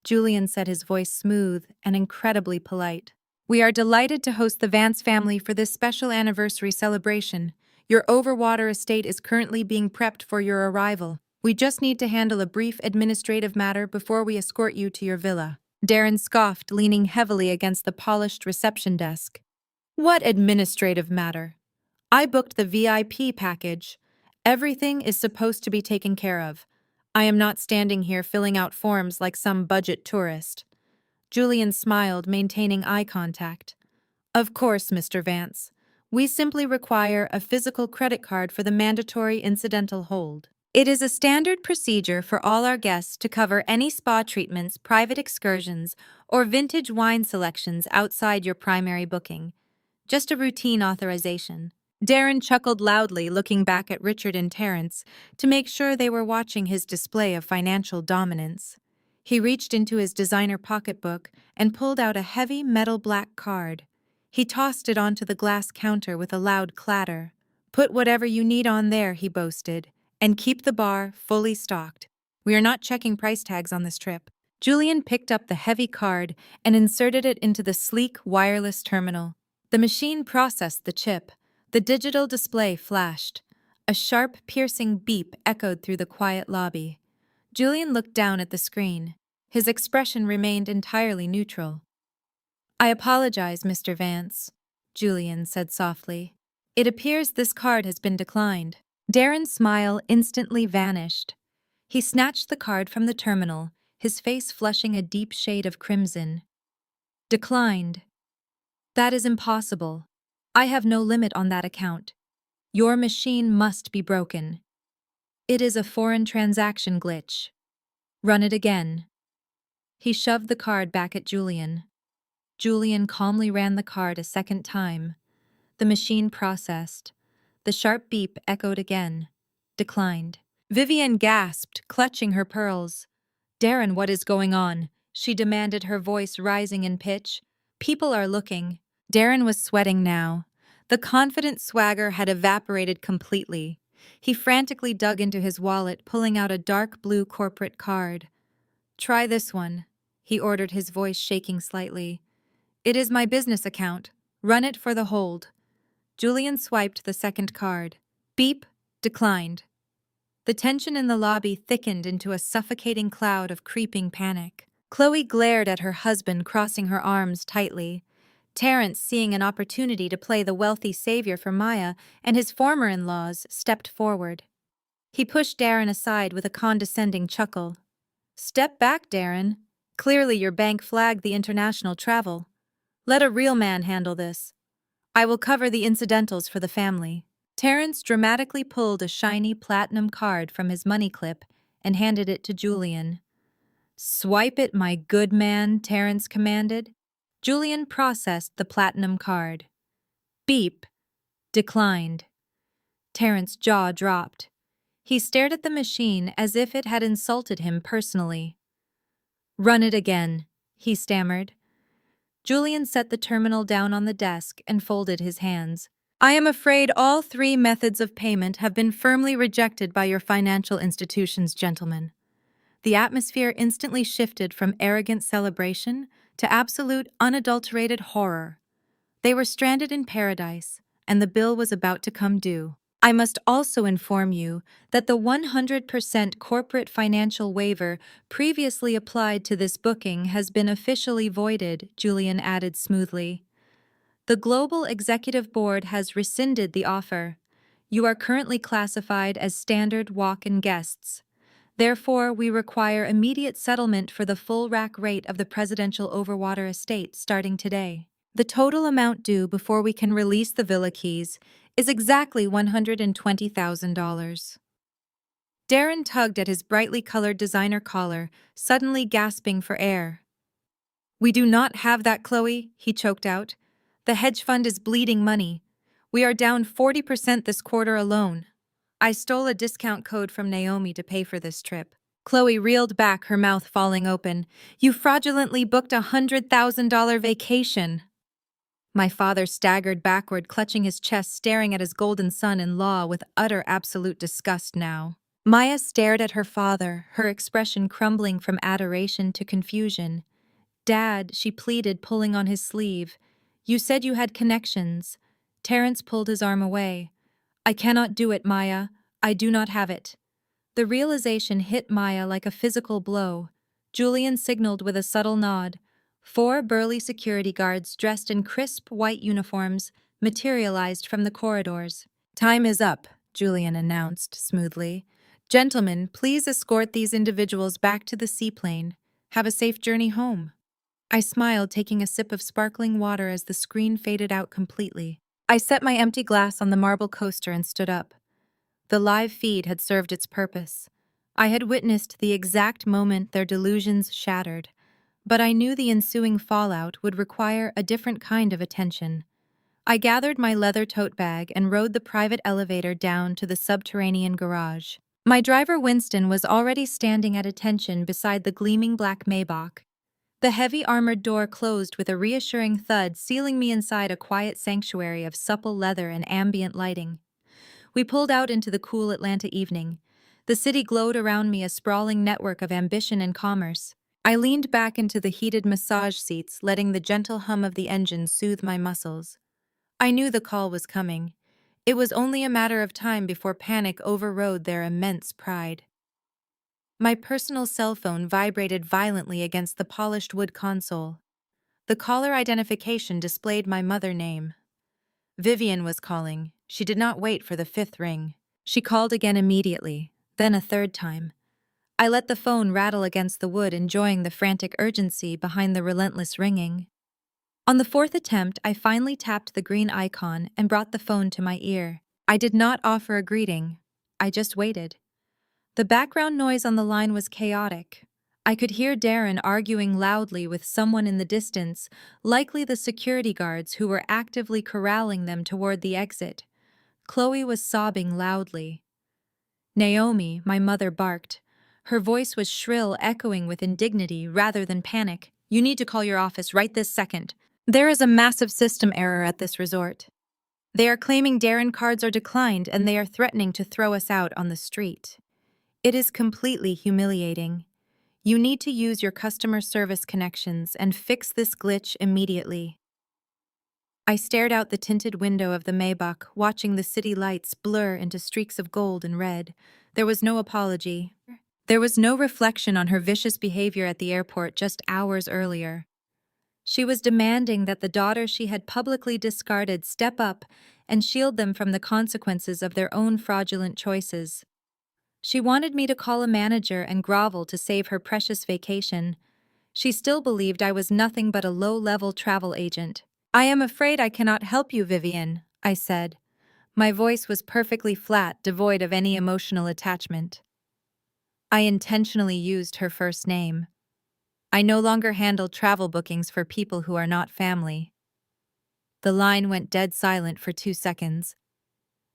Julian said, his voice smooth and incredibly polite. "We are delighted to host the Vance family for this special anniversary celebration. Your overwater estate is currently being prepped for your arrival. We just need to handle a brief administrative matter before we escort you to your villa." Darren scoffed, leaning heavily against the polished reception desk. "What administrative matter? I booked the VIP package. Everything is supposed to be taken care of. I am not standing here filling out forms like some budget tourist." Julian smiled, maintaining eye contact. "Of course, Mr. Vance. We simply require a physical credit card for the mandatory incidental hold. It is a standard procedure for all our guests to cover any spa treatments, private excursions, or vintage wine selections outside your primary booking. Just a routine authorization." Darren chuckled loudly, looking back at Richard and Terence to make sure they were watching his display of financial dominance. He reached into his designer pocketbook and pulled out a heavy metal black card. He tossed it onto the glass counter with a loud clatter. "Put whatever you need on there," he boasted, "and keep the bar fully stocked. We are not checking price tags on this trip." Julian picked up the heavy card and inserted it into the sleek wireless terminal. The machine processed the chip. The digital display flashed. A sharp, piercing beep echoed through the quiet lobby. Julian looked down at the screen. His expression remained entirely neutral. "I apologize, Mr. Vance," Julian said softly. "It appears this card has been declined." Darren's smile instantly vanished. He snatched the card from the terminal, his face flushing a deep shade of crimson. "Declined. That is impossible. I have no limit on that account. Your machine must be broken. It is a foreign transaction glitch. Run it again." He shoved the card back at Julian. Julian calmly ran the card a second time. The machine processed. The sharp beep echoed again. Declined. Vivienne gasped, clutching her pearls. "Darren, what is going on?" she demanded, her voice rising in pitch. "People are looking." Darren was sweating now. The confident swagger had evaporated completely. He frantically dug into his wallet, pulling out a dark blue corporate card. "Try this one," he ordered, his voice shaking slightly. "It is my business account. Run it for the hold." Julian swiped the second card. Beep, declined. The tension in the lobby thickened into a suffocating cloud of creeping panic. Chloe glared at her husband, crossing her arms tightly. Terrence, seeing an opportunity to play the wealthy savior for Maya and his former in-laws, stepped forward. He pushed Darren aside with a condescending chuckle. "Step back, Darren. Clearly your bank flagged the international travel. Let a real man handle this. I will cover the incidentals for the family." Terrence dramatically pulled a shiny platinum card from his money clip and handed it to Julian. "Swipe it, my good man," Terrence commanded. Julian processed the platinum card. Beep. Declined. Terrence's jaw dropped. He stared at the machine as if it had insulted him personally. "Run it again," he stammered. Julian set the terminal down on the desk and folded his hands. "I am afraid all 3 methods of payment have been firmly rejected by your financial institutions, gentlemen." The atmosphere instantly shifted from arrogant celebration to absolute, unadulterated horror. They were stranded in paradise, and the bill was about to come due. "I must also inform you that the 100% corporate financial waiver previously applied to this booking has been officially voided," Julian added smoothly. "The Global Executive Board has rescinded the offer. You are currently classified as standard walk-in guests. Therefore, we require immediate settlement for the full rack rate of the presidential overwater estate starting today. The total amount due before we can release the villa keys is exactly $120,000. Darren tugged at his brightly colored designer collar, suddenly gasping for air. "We do not have that, Chloe," he choked out. "The hedge fund is bleeding money. We are down 40% this quarter alone. I stole a discount code from Naomi to pay for this trip." Chloe reeled back, her mouth falling open. "You fraudulently booked a $100,000 vacation." My father staggered backward, clutching his chest, staring at his golden son-in-law with utter absolute disgust now. Maya stared at her father, her expression crumbling from adoration to confusion. "Dad," she pleaded, pulling on his sleeve. "You said you had connections." Terrence pulled his arm away. "I cannot do it, Maya. I do not have it." The realization hit Maya like a physical blow. Julian signaled with a subtle nod. 4 burly security guards dressed in crisp white uniforms materialized from the corridors. "Time is up," Julian announced smoothly. "Gentlemen, please escort these individuals back to the seaplane. Have a safe journey home." I smiled, taking a sip of sparkling water as the screen faded out completely. I set my empty glass on the marble coaster and stood up. The live feed had served its purpose. I had witnessed the exact moment their delusions shattered, but I knew the ensuing fallout would require a different kind of attention. I gathered my leather tote bag and rode the private elevator down to the subterranean garage. My driver, Winston, was already standing at attention beside the gleaming black Maybach. The heavy armored door closed with a reassuring thud, sealing me inside a quiet sanctuary of supple leather and ambient lighting. We pulled out into the cool Atlanta evening. The city glowed around me, a sprawling network of ambition and commerce. I leaned back into the heated massage seats, letting the gentle hum of the engine soothe my muscles. I knew the call was coming. It was only a matter of time before panic overrode their immense pride. My personal cell phone vibrated violently against the polished wood console. The caller identification displayed my mother name. Vivian was calling. She did not wait for the 5th ring. She called again immediately, then a 3rd time. I let the phone rattle against the wood, enjoying the frantic urgency behind the relentless ringing. On the 4th attempt, I finally tapped the green icon and brought the phone to my ear. I did not offer a greeting. I just waited. The background noise on the line was chaotic. I could hear Darren arguing loudly with someone in the distance, likely the security guards who were actively corralling them toward the exit. Chloe was sobbing loudly. "Naomi," my mother barked. Her voice was shrill, echoing with indignity rather than panic. "You need to call your office right this second. There is a massive system error at this resort. They are claiming Darren cards are declined and they are threatening to throw us out on the street. It is completely humiliating. You need to use your customer service connections and fix this glitch immediately." I stared out the tinted window of the Maybach, watching the city lights blur into streaks of gold and red. There was no apology. There was no reflection on her vicious behavior at the airport just hours earlier. She was demanding that the daughter she had publicly discarded step up and shield them from the consequences of their own fraudulent choices. She wanted me to call a manager and grovel to save her precious vacation. She still believed I was nothing but a low-level travel agent. "I am afraid I cannot help you, Vivian," I said. My voice was perfectly flat, devoid of any emotional attachment. I intentionally used her first name. I no longer handle travel bookings for people who are not family. The line went dead silent for 2 seconds.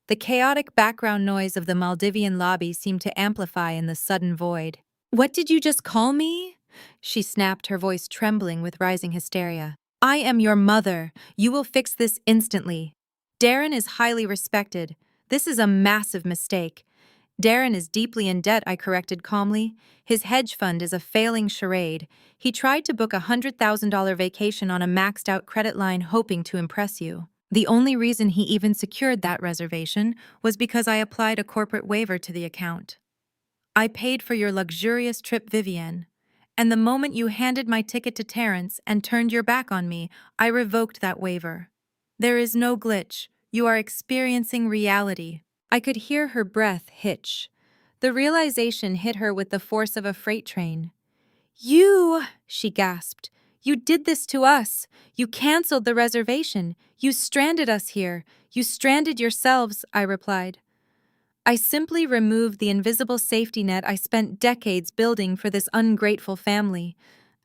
The chaotic background noise of the Maldivian lobby seemed to amplify in the sudden void. "What did you just call me?" she snapped, her voice trembling with rising hysteria. "I am your mother. You will fix this instantly. Darren is highly respected. This is a massive mistake. Darren is deeply in debt," I corrected calmly. "His hedge fund is a failing charade. He tried to book a $100,000 vacation on a maxed-out credit line hoping to impress you. The only reason he even secured that reservation was because I applied a corporate waiver to the account. I paid for your luxurious trip, Vivienne. And the moment you handed my ticket to Terrence and turned your back on me, I revoked that waiver. There is no glitch. You are experiencing reality." I could hear her breath hitch. The realization hit her with the force of a freight train. "You," she gasped, "you did this to us. You canceled the reservation. You stranded us here. You stranded yourselves," I replied. "I simply removed the invisible safety net I spent decades building for this ungrateful family.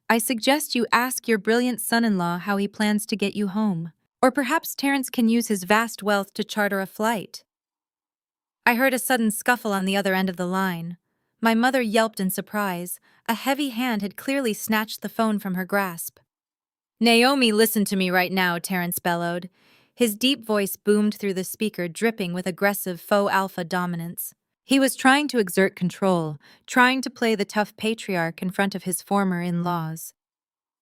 I suggest you ask your brilliant son-in-law how he plans to get you home. Or perhaps Terrence can use his vast wealth to charter a flight." I heard a sudden scuffle on the other end of the line. My mother yelped in surprise. A heavy hand had clearly snatched the phone from her grasp. "Naomi, listen to me right now," Terrence bellowed. His deep voice boomed through the speaker, dripping with aggressive faux alpha dominance. He was trying to exert control, trying to play the tough patriarch in front of his former in-laws.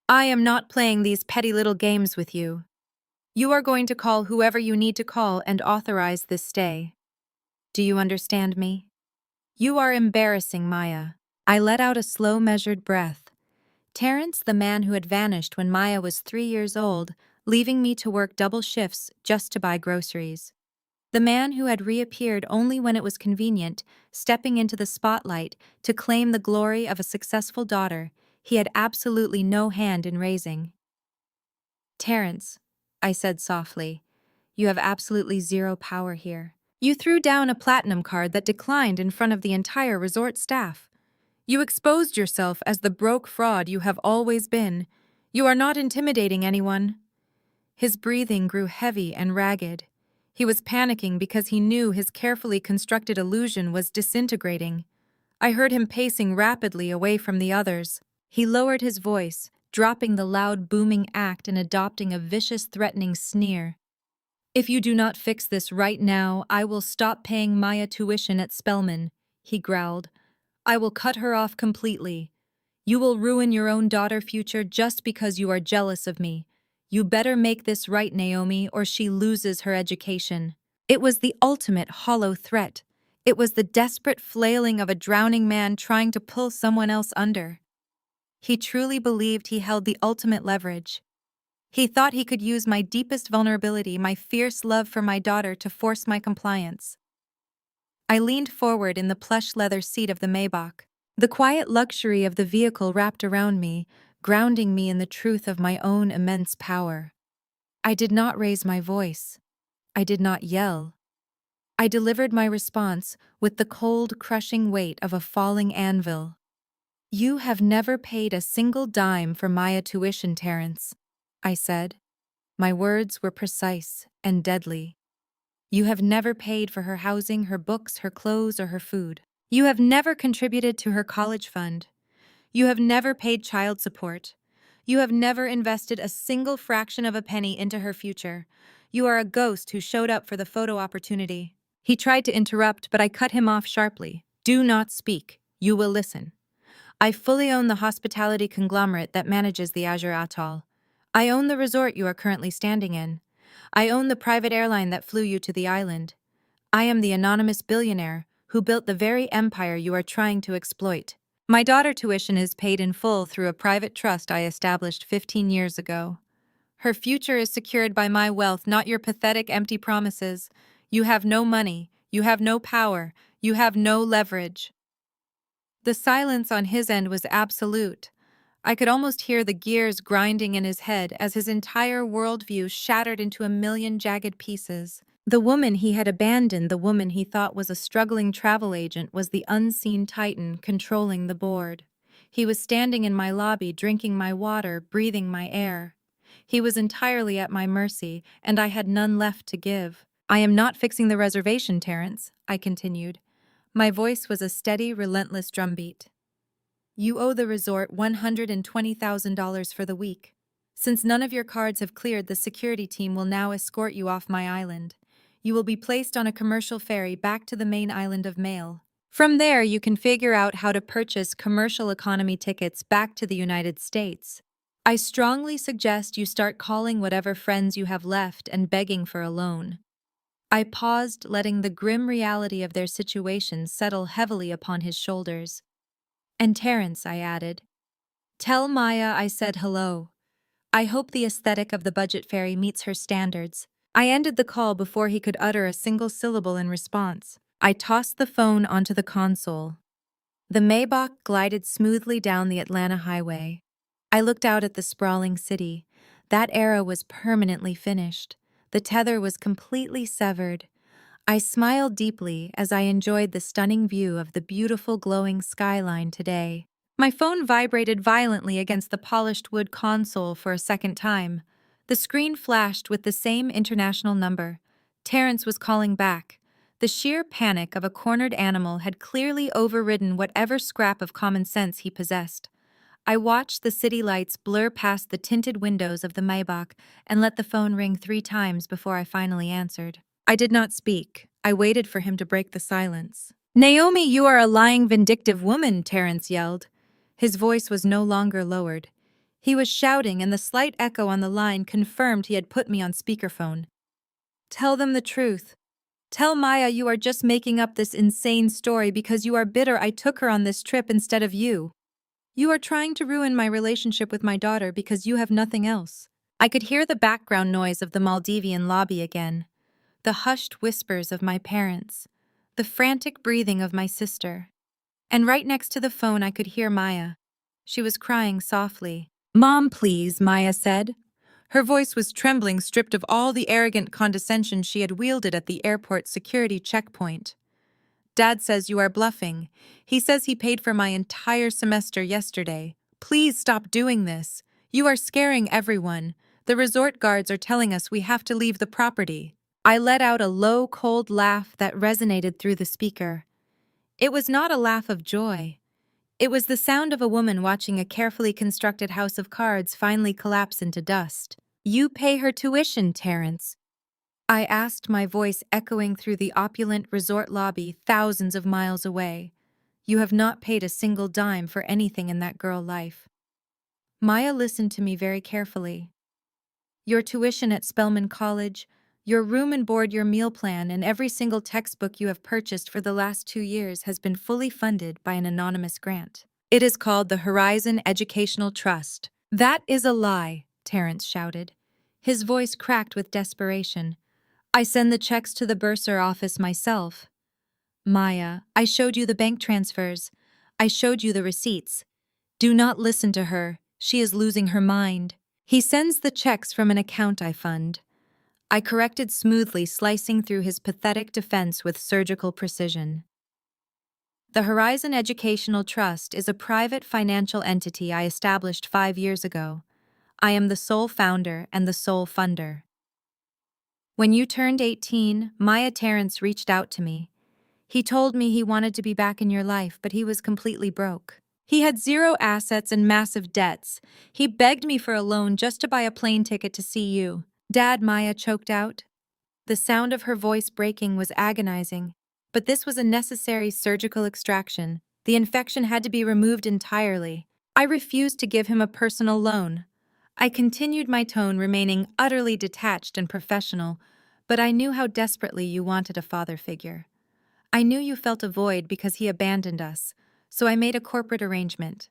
"I am not playing these petty little games with you. You are going to call whoever you need to call and authorize this stay. Do you understand me? You are embarrassing Maya." I let out a slow, measured breath. Terrence, the man who had vanished when Maya was 3 years old, leaving me to work double shifts just to buy groceries. The man who had reappeared only when it was convenient, stepping into the spotlight to claim the glory of a successful daughter he had absolutely no hand in raising. "Terrence," I said softly, "you have absolutely zero power here. You threw down a platinum card that declined in front of the entire resort staff. You exposed yourself as the broke fraud you have always been. You are not intimidating anyone." His breathing grew heavy and ragged. He was panicking because he knew his carefully constructed illusion was disintegrating. I heard him pacing rapidly away from the others. He lowered his voice, dropping the loud booming act and adopting a vicious, threatening sneer. "If you do not fix this right now, I will stop paying Maya tuition at Spelman," he growled. "I will cut her off completely. You will ruin your own daughter's future just because you are jealous of me. You better make this right, Naomi, or she loses her education." It was the ultimate hollow threat. It was the desperate flailing of a drowning man trying to pull someone else under. He truly believed he held the ultimate leverage. He thought he could use my deepest vulnerability, my fierce love for my daughter, to force my compliance. I leaned forward in the plush leather seat of the Maybach. The quiet luxury of the vehicle wrapped around me, grounding me in the truth of my own immense power. I did not raise my voice. I did not yell. I delivered my response with the cold, crushing weight of a falling anvil. "You have never paid a single dime for Maya tuition, Terrence," I said. My words were precise and deadly. "You have never paid for her housing, her books, her clothes, or her food. You have never contributed to her college fund. You have never paid child support. You have never invested a single fraction of a penny into her future. You are a ghost who showed up for the photo opportunity." He tried to interrupt, but I cut him off sharply. "Do not speak. You will listen. I fully own the hospitality conglomerate that manages the Azure Atoll. I own the resort you are currently standing in. I own the private airline that flew you to the island. I am the anonymous billionaire who built the very empire you are trying to exploit. My daughter tuition is paid in full through a private trust I established 15 years ago. Her future is secured by my wealth, not your pathetic empty promises. You have no money, you have no power, you have no leverage. The silence on his end was absolute. I could almost hear the gears grinding in his head as his entire worldview shattered into a million jagged pieces. The woman he had abandoned, the woman he thought was a struggling travel agent, was the unseen titan controlling the board. He was standing in my lobby, drinking my water, breathing my air. He was entirely at my mercy, and I had none left to give. "I am not fixing the reservation, Terence," I continued. My voice was a steady, relentless drumbeat. "You owe the resort $120,000 for the week. Since none of your cards have cleared, the security team will now escort you off my island. You will be placed on a commercial ferry back to the main island of Mail. From there, you can figure out how to purchase commercial economy tickets back to the United States. I strongly suggest you start calling whatever friends you have left and begging for a loan." I paused, letting the grim reality of their situation settle heavily upon his shoulders. "And Terence," I added, "tell Maya I said hello. I hope the aesthetic of the budget ferry meets her standards." I ended the call before he could utter a single syllable in response. I tossed the phone onto the console. The Maybach glided smoothly down the Atlanta highway. I looked out at the sprawling city. That era was permanently finished. The tether was completely severed. I smiled deeply as I enjoyed the stunning view of the beautiful glowing skyline today. My phone vibrated violently against the polished wood console for a second time. The screen flashed with the same international number. Terence was calling back. The sheer panic of a cornered animal had clearly overridden whatever scrap of common sense he possessed. I watched the city lights blur past the tinted windows of the Maybach and let the phone ring 3 times before I finally answered. I did not speak. I waited for him to break the silence. "Naomi, you are a lying, vindictive woman," Terence yelled. His voice was no longer lowered. He was shouting, and the slight echo on the line confirmed he had put me on speakerphone. "Tell them the truth. Tell Maya you are just making up this insane story because you are bitter I took her on this trip instead of you. You are trying to ruin my relationship with my daughter because you have nothing else." I could hear the background noise of the Maldivian lobby again, the hushed whispers of my parents, the frantic breathing of my sister. And right next to the phone I could hear Maya. She was crying softly. "Mom, please," Maya said. Her voice was trembling, stripped of all the arrogant condescension she had wielded at the airport security checkpoint. "Dad says you are bluffing. He says he paid for my entire semester yesterday. Please stop doing this. You are scaring everyone. The resort guards are telling us we have to leave the property." I let out a low, cold laugh that resonated through the speaker. It was not a laugh of joy. It was the sound of a woman watching a carefully constructed house of cards finally collapse into dust. "You pay her tuition, Terence," I asked, my voice echoing through the opulent resort lobby thousands of miles away. "You have not paid a single dime for anything in that girl life." Maya listened to me very carefully. "Your tuition at Spelman College, your room and board, your meal plan, and every single textbook you have purchased for the last 2 years has been fully funded by an anonymous grant. It is called the Horizon Educational Trust." "That is a lie," Terence shouted. His voice cracked with desperation. "I send the checks to the bursar office myself." "Maya, I showed you the bank transfers. I showed you the receipts. Do not listen to her. She is losing her mind. He sends the checks from an account I fund." I corrected smoothly, slicing through his pathetic defense with surgical precision. "The Horizon Educational Trust is a private financial entity I established 5 years ago. I am the sole founder and the sole funder. When you turned 18, Maya Terence reached out to me. He told me he wanted to be back in your life, but he was completely broke. He had zero assets and massive debts. He begged me for a loan just to buy a plane ticket to see you." "Dad," Maya choked out. The sound of her voice breaking was agonizing, but this was a necessary surgical extraction. The infection had to be removed entirely. I refused to give him a personal loan. I continued, my tone remaining utterly detached and professional, but I knew how desperately you wanted a father figure. I knew you felt a void because he abandoned us, so I made a corporate arrangement.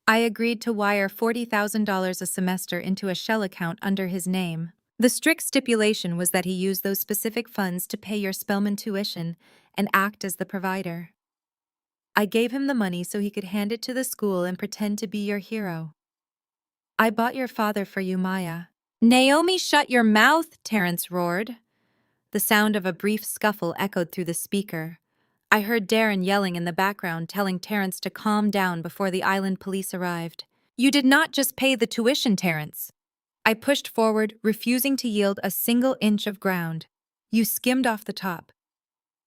I agreed to wire $40,000 a semester into a shell account under his name. The strict stipulation was that he use those specific funds to pay your Spellman tuition and act as the provider. I gave him the money so he could hand it to the school and pretend to be your hero. I bought your father for you, Maya. Naomi, shut your mouth, Terrence roared. The sound of a brief scuffle echoed through the speaker. I heard Darren yelling in the background, telling Terrence to calm down before the island police arrived. You did not just pay the tuition, Terrence. I pushed forward, refusing to yield a single inch of ground. You skimmed off the top.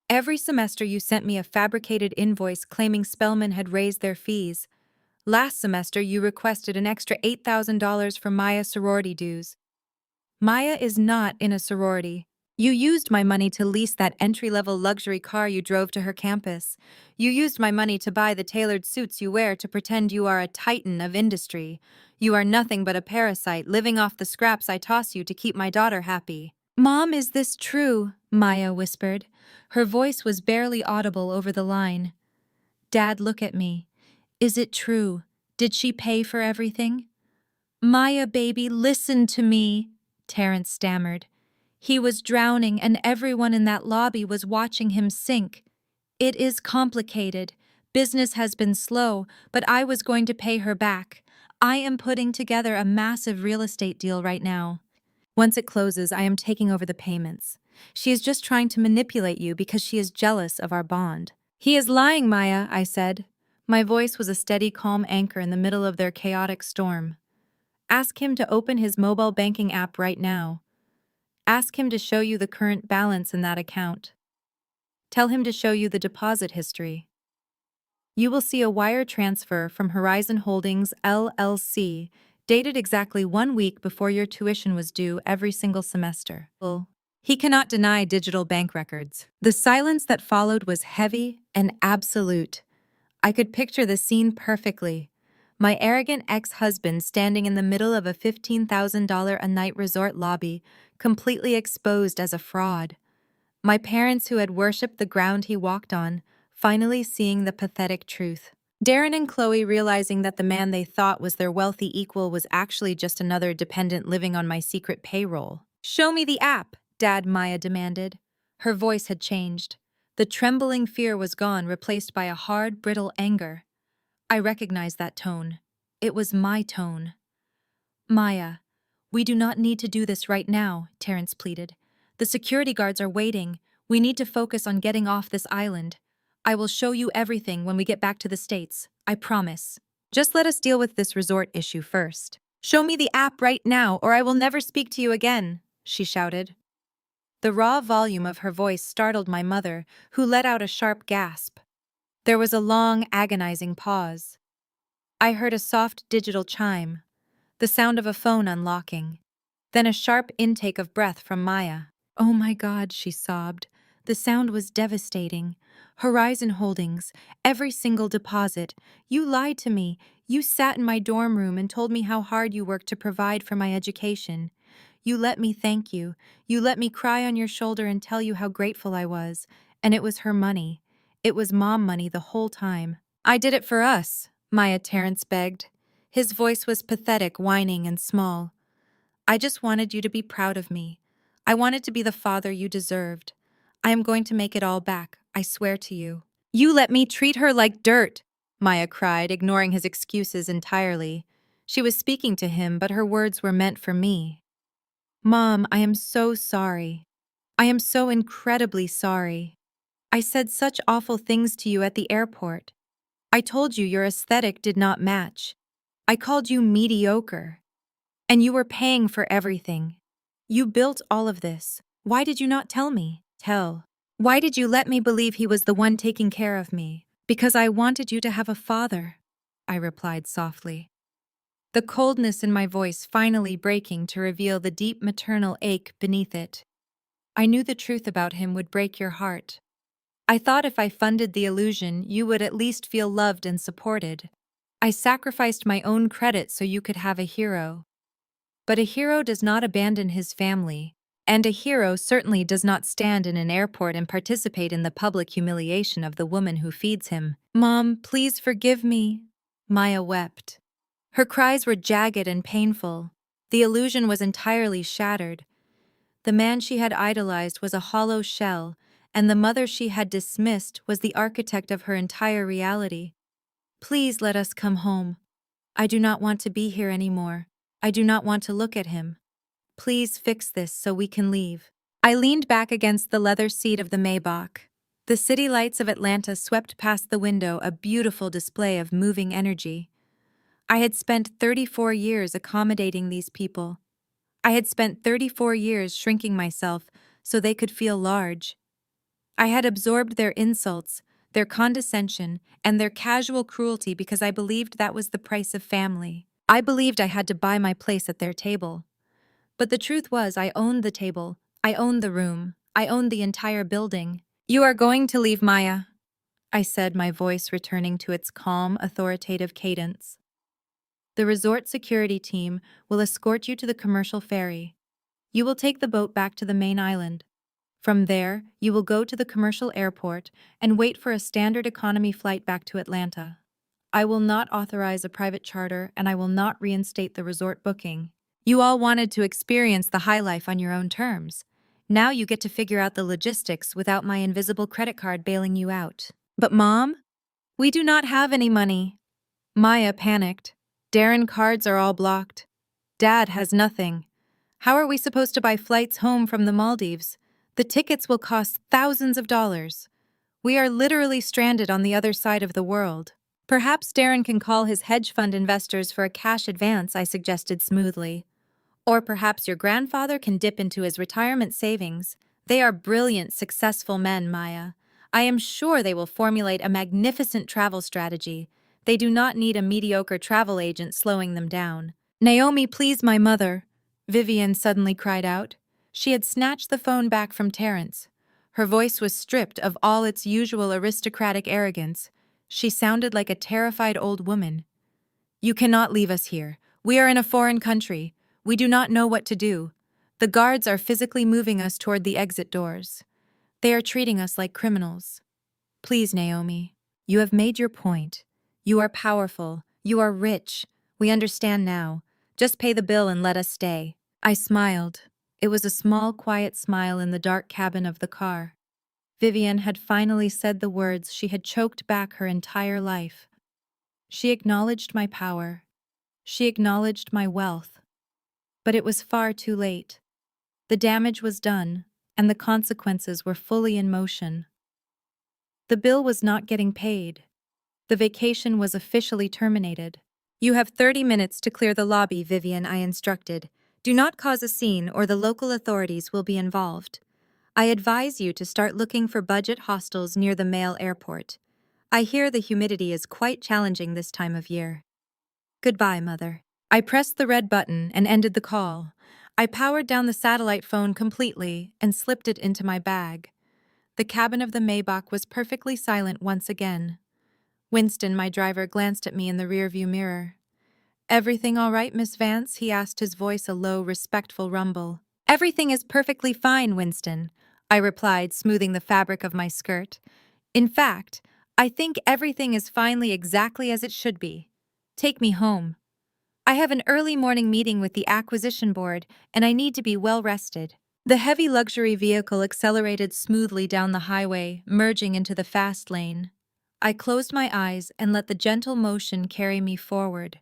Every semester you sent me a fabricated invoice claiming Spellman had raised their fees. Last semester you requested an extra $8,000 for Maya's sorority dues. Maya is not in a sorority. You used my money to lease that entry-level luxury car you drove to her campus. You used my money to buy the tailored suits you wear to pretend you are a titan of industry. You are nothing but a parasite living off the scraps I toss you to keep my daughter happy. Mom, is this true? Maya whispered. Her voice was barely audible over the line. Dad, look at me. Is it true? Did she pay for everything? Maya, baby, listen to me, Terrence stammered. He was drowning and everyone in that lobby was watching him sink. It is complicated. Business has been slow, but I was going to pay her back. I am putting together a massive real estate deal right now. Once it closes, I am taking over the payments. She is just trying to manipulate you because she is jealous of our bond. He is lying, Maya, I said. My voice was a steady, calm anchor in the middle of their chaotic storm. Ask him to open his mobile banking app right now. Ask him to show you the current balance in that account. Tell him to show you the deposit history. You will see a wire transfer from Horizon Holdings, LLC, dated exactly 1 week before your tuition was due every single semester. He cannot deny digital bank records. The silence that followed was heavy and absolute. I could picture the scene perfectly. My arrogant ex-husband standing in the middle of a $15,000 a night resort lobby, completely exposed as a fraud. My parents who had worshipped the ground he walked on, finally seeing the pathetic truth. Darren and Chloe realizing that the man they thought was their wealthy equal was actually just another dependent living on my secret payroll. Show me the app, Dad, Maya demanded. Her voice had changed. The trembling fear was gone, replaced by a hard, brittle anger. I recognized that tone. It was my tone. Maya, we do not need to do this right now, Terrence pleaded. The security guards are waiting. We need to focus on getting off this island. I will show you everything when we get back to the States. I promise. Just let us deal with this resort issue first. Show me the app right now, or I will never speak to you again, she shouted. The raw volume of her voice startled my mother, who let out a sharp gasp. There was a long, agonizing pause. I heard a soft digital chime, the sound of a phone unlocking. Then a sharp intake of breath from Maya. Oh my God, she sobbed. The sound was devastating. Horizon Holdings, every single deposit. You lied to me. You sat in my dorm room and told me how hard you worked to provide for my education. You let me thank you. You let me cry on your shoulder and tell you how grateful I was. And it was her money. It was mom money the whole time. I did it for us, Maya Terrence begged. His voice was pathetic, whining, and small. I just wanted you to be proud of me. I wanted to be the father you deserved. I am going to make it all back, I swear to you. You let me treat her like dirt, Maya cried, ignoring his excuses entirely. She was speaking to him, but her words were meant for me. Mom, I am so sorry. I am so incredibly sorry. I said such awful things to you at the airport. I told you your aesthetic did not match. I called you mediocre. And you were paying for everything. You built all of this. Why did you not tell me? Tell. Why did you let me believe he was the one taking care of me? Because I wanted you to have a father, I replied softly. The coldness in my voice finally breaking to reveal the deep maternal ache beneath it. I knew the truth about him would break your heart. I thought if I funded the illusion, you would at least feel loved and supported. I sacrificed my own credit so you could have a hero. But a hero does not abandon his family. And a hero certainly does not stand in an airport and participate in the public humiliation of the woman who feeds him. Mom, please forgive me. Maya wept. Her cries were jagged and painful. The illusion was entirely shattered. The man she had idolized was a hollow shell, and the mother she had dismissed was the architect of her entire reality. Please let us come home. I do not want to be here anymore. I do not want to look at him. Please fix this so we can leave. I leaned back against the leather seat of the Maybach. The city lights of Atlanta swept past the window, a beautiful display of moving energy. I had spent 34 years accommodating these people. I had spent 34 years shrinking myself so they could feel large. I had absorbed their insults, their condescension, and their casual cruelty because I believed that was the price of family. I believed I had to buy my place at their table. But the truth was, I owned the table, I owned the room, I owned the entire building. You are going to leave, Maya, I said, my voice returning to its calm, authoritative cadence. The resort security team will escort you to the commercial ferry. You will take the boat back to the main island. From there, you will go to the commercial airport and wait for a standard economy flight back to Atlanta. I will not authorize a private charter, and I will not reinstate the resort booking. You all wanted to experience the high life on your own terms. Now you get to figure out the logistics without my invisible credit card bailing you out. But Mom, we do not have any money. Maya panicked. Darren cards are all blocked. Dad has nothing. How are we supposed to buy flights home from the Maldives? The tickets will cost thousands of dollars. We are literally stranded on the other side of the world. Perhaps Darren can call his hedge fund investors for a cash advance, I suggested smoothly. Or perhaps your grandfather can dip into his retirement savings. They are brilliant, successful men, Maya. I am sure they will formulate a magnificent travel strategy. They do not need a mediocre travel agent slowing them down. Naomi, please, my mother, Vivian suddenly cried out. She had snatched the phone back from Terrence. Her voice was stripped of all its usual aristocratic arrogance. She sounded like a terrified old woman. You cannot leave us here. We are in a foreign country. We do not know what to do. The guards are physically moving us toward the exit doors. They are treating us like criminals. Please, Naomi, you have made your point. You are powerful. You are rich. We understand now. Just pay the bill and let us stay. I smiled. It was a small, quiet smile in the dark cabin of the car. Vivian had finally said the words she had choked back her entire life. She acknowledged my power. She acknowledged my wealth. But it was far too late. The damage was done, and the consequences were fully in motion. The bill was not getting paid. The vacation was officially terminated. You have 30 minutes to clear the lobby, Vivian, I instructed. Do not cause a scene or the local authorities will be involved. I advise you to start looking for budget hostels near the Male airport. I hear the humidity is quite challenging this time of year. Goodbye, Mother. I pressed the red button and ended the call. I powered down the satellite phone completely and slipped it into my bag. The cabin of the Maybach was perfectly silent once again. Winston, my driver, glanced at me in the rearview mirror. Everything all right, Miss Vance? He asked, his voice a low, respectful rumble. Everything is perfectly fine, Winston, I replied, smoothing the fabric of my skirt. In fact, I think everything is finally exactly as it should be. Take me home. I have an early morning meeting with the acquisition board, and I need to be well rested. The heavy luxury vehicle accelerated smoothly down the highway, merging into the fast lane. I closed my eyes and let the gentle motion carry me forward.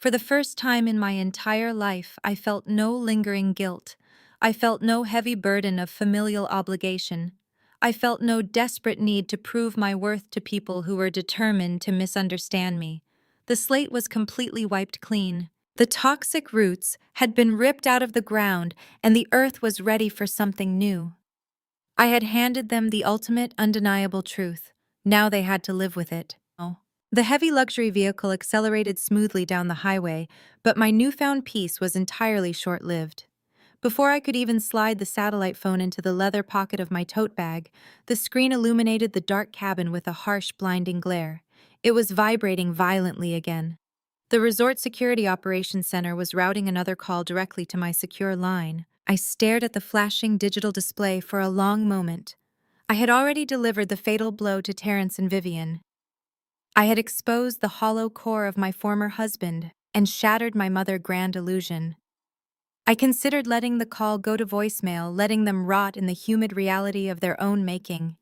For the first time in my entire life, I felt no lingering guilt. I felt no heavy burden of familial obligation. I felt no desperate need to prove my worth to people who were determined to misunderstand me. The slate was completely wiped clean. The toxic roots had been ripped out of the ground, and the earth was ready for something new. I had handed them the ultimate, undeniable truth. Now they had to live with it. The heavy luxury vehicle accelerated smoothly down the highway, but my newfound peace was entirely short-lived. Before I could even slide the satellite phone into the leather pocket of my tote bag, the screen illuminated the dark cabin with a harsh, blinding glare. It was vibrating violently again. The Resort Security Operations Center was routing another call directly to my secure line. I stared at the flashing digital display for a long moment. I had already delivered the fatal blow to Terrence and Vivian. I had exposed the hollow core of my former husband and shattered my mother's grand illusion. I considered letting the call go to voicemail, letting them rot in the humid reality of their own making.